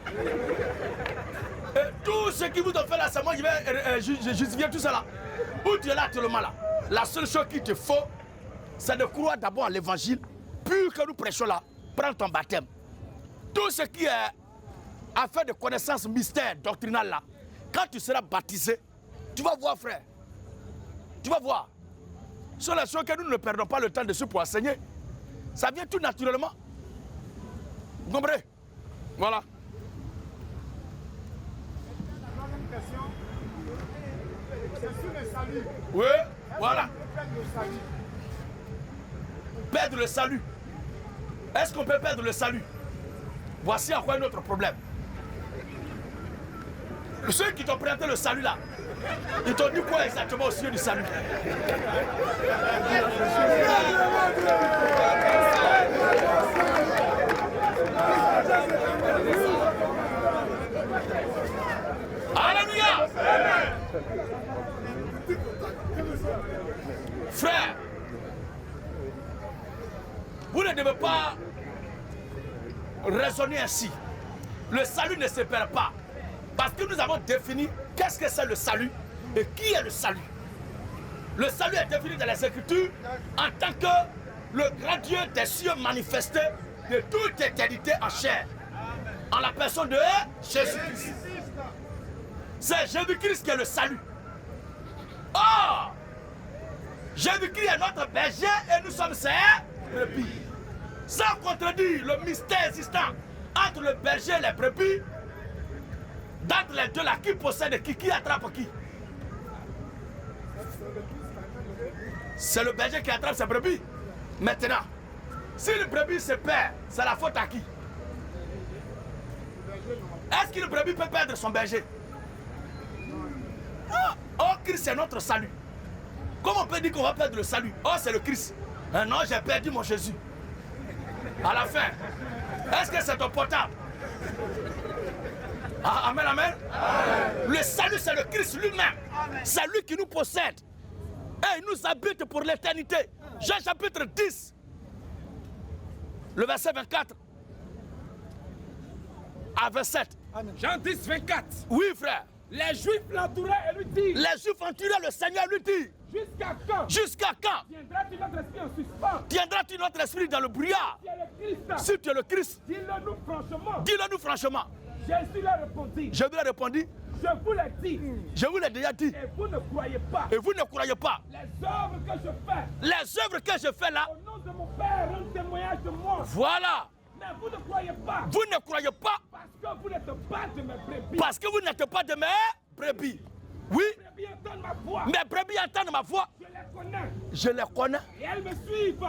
Et tout ce qui vous ont fait là, c'est moi qui vais justifier tout cela. Où tu es là actuellement là, la seule chose qu'il te faut, c'est de croire d'abord à l'évangile, puis que nous prêchons là, prends ton baptême. Tout ce qui est affaire de connaissance mystère, doctrinale là, quand tu seras baptisé, tu vas voir frère. Tu vas voir. Ce sont les choses que nous ne perdons pas le temps dessus pour enseigner. Ça vient tout naturellement. Vous comprenez? Voilà. La troisième question, c'est sur le salut. Oui, voilà. Perdre le salut. Perdre le salut. Est-ce qu'on peut perdre le salut? Voici encore un autre problème. Ceux qui t'ont présenté le salut là, ils t'ont dit quoi exactement au sujet du salut? Alléluia! Frère, vous ne devez pas raisonner ainsi. Le salut ne se perd pas. Parce que nous avons défini qu'est-ce que c'est le salut et qui est le salut. Le salut est défini dans les Écritures en tant que le grand Dieu des cieux manifesté de toute éternité en chair. En la personne de Jésus-Christ. C'est Jésus-Christ qui est le salut. Oh! Jésus-Christ est notre berger et nous sommes ses brebis. Sans contredire le mystère existant entre le berger et les brebis, d'entre les deux là, qui possède qui attrape qui? C'est le berger qui attrape ses brebis. Maintenant, si le brebis se perd, c'est la faute à qui? Est-ce qu'une brebis peut perdre son berger? Oh, Christ est notre salut. Comment on peut dire qu'on va perdre le salut? Oh, c'est le Christ. Non, j'ai perdu mon Jésus. À la fin, est-ce que c'est ton portable? Ah, amen, amen. Le salut, c'est le Christ lui-même. C'est lui qui nous possède. Et il nous habite pour l'éternité. Jean chapitre 10, le verset 24 à 27. Jean 10, 24. Oui, frère. Les Juifs l'entouraient et lui dirent. Les Juifs entouraient le Seigneur lui dit. Jusqu'à quand? Jusqu'à quand? Tiendras-tu notre esprit en suspens? Tiendras-tu notre esprit dans le brouillard? Tu es le Christ. Si tu es le Christ, Dis-le-nous franchement. dis-le nous franchement. Jésus leur répondit. Je lui ai répondu. Je vous l'ai dit. Je vous l'ai déjà dit. Et vous ne croyez pas. Et vous ne croyez pas. Les œuvres que je fais. Les œuvres que je fais là. Au nom de mon Père, rendent témoignage de moi. Voilà. Mais vous ne croyez pas. Vous ne croyez pas. Parce que vous n'êtes pas de mes brebis. Parce que vous n'êtes pas de mes brebis. Oui. Mes brebis entendent ma voix. Mes brebis entendent ma voix. Je les connais. Je les connais. Et elles me suivent.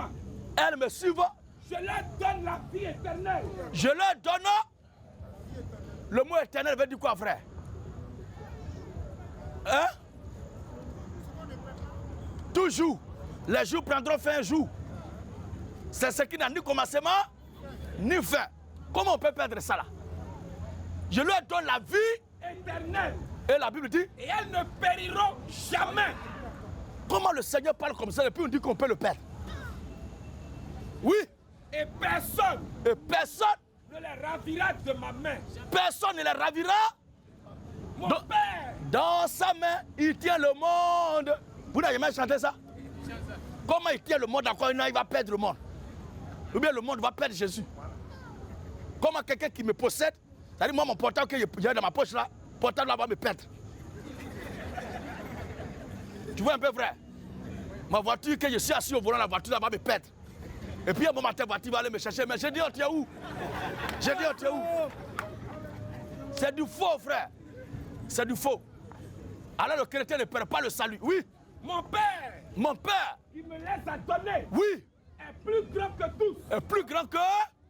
Elles me suivent. Je leur donne la vie éternelle. Je leur donne. Le mot éternel veut dire quoi, frère? Hein? Toujours. Les jours prendront fin un jour. C'est ce qui n'a ni commencement, ni fin. Comment on peut perdre ça là? Je leur donne la vie éternelle. Et la Bible dit? Et elles ne périront jamais. Comment le Seigneur parle comme ça et puis on dit qu'on peut le perdre? Oui. Et personne ne les ravira de ma main. Personne ne les ravira. Mon Père. Dans sa main, il tient le monde. Vous n'avez jamais chanté ça? Comment il tient le monde encore? Il va perdre le monde. ou bien le monde va perdre Jésus. Comment quelqu'un qui me possède, c'est-à-dire moi mon portable que j'ai dans ma poche là, le portable là va me perdre. Tu vois un peu vrai? Ma voiture, que je suis assis au volant, la voiture là va me perdre. Et puis un bon matin, la voiture va aller me chercher. Mais j'ai dit, oh, tu es où? J'ai dit, oh, tu es où? C'est du faux, frère. C'est du faux. Alors le chrétien ne perd pas le salut. Oui. Mon père, Mon père, qui me laisse à donner, oui, est plus grand que tous. est plus grand que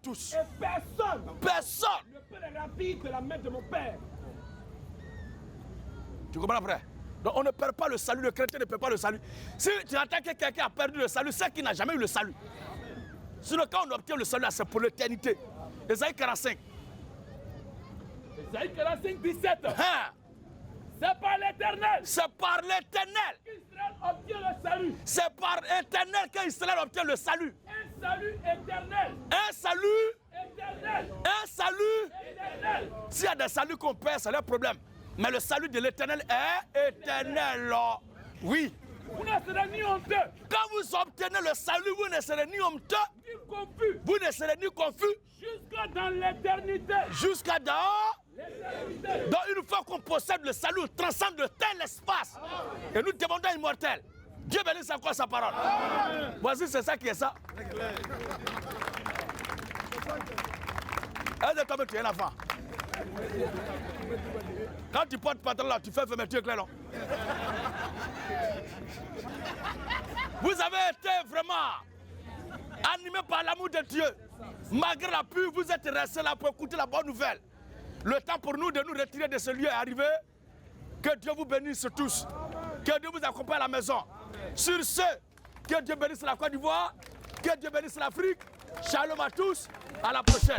tous. Et personne Personne. ne peut les ravir de la main de mon père. Tu comprends, frère? Donc on ne perd pas le salut, le chrétien ne perd pas le salut. Si tu entends que quelqu'un a perdu le salut, c'est qu'il n'a jamais eu le salut. Sinon, quand on obtient le salut, c'est pour l'éternité. Ésaïe 45. Ésaïe 45, 17. Hein? C'est par l'Éternel C'est par l'éternel. qu'Israël obtient le salut. C'est par l'éternel qu'Israël obtient le salut. Un salut éternel. Un salut, Éternel. un salut. Éternel. S'il y a des saluts qu'on perd, c'est leur problème. Mais le salut de l'éternel est éternel. Oui. Vous ne serez ni honteux, Quand vous obtenez le salut, vous ne serez ni honteux, ni confus, vous ne serez ni confus, jusqu'à dans l'éternité. jusqu'à dans. L'éternité. Donc une fois qu'on possède le salut, on transcende de tel espace. Et nous demandons immortel. Dieu bénisse encore sa parole. Voici, c'est ça qui est ça. Est-ce que toi tu es un enfant? Quand tu portes pantalon là, tu fais fermeture claire, non? Vous avez été vraiment animé par l'amour de Dieu. Malgré la pluie, vous êtes restés là pour écouter la bonne nouvelle. Le temps pour nous de nous retirer de ce lieu est arrivé. Que Dieu vous bénisse tous. Que Dieu vous accompagne à la maison. Sur ce, que Dieu bénisse la Côte d'Ivoire. Que Dieu bénisse l'Afrique. Shalom à tous. À la prochaine.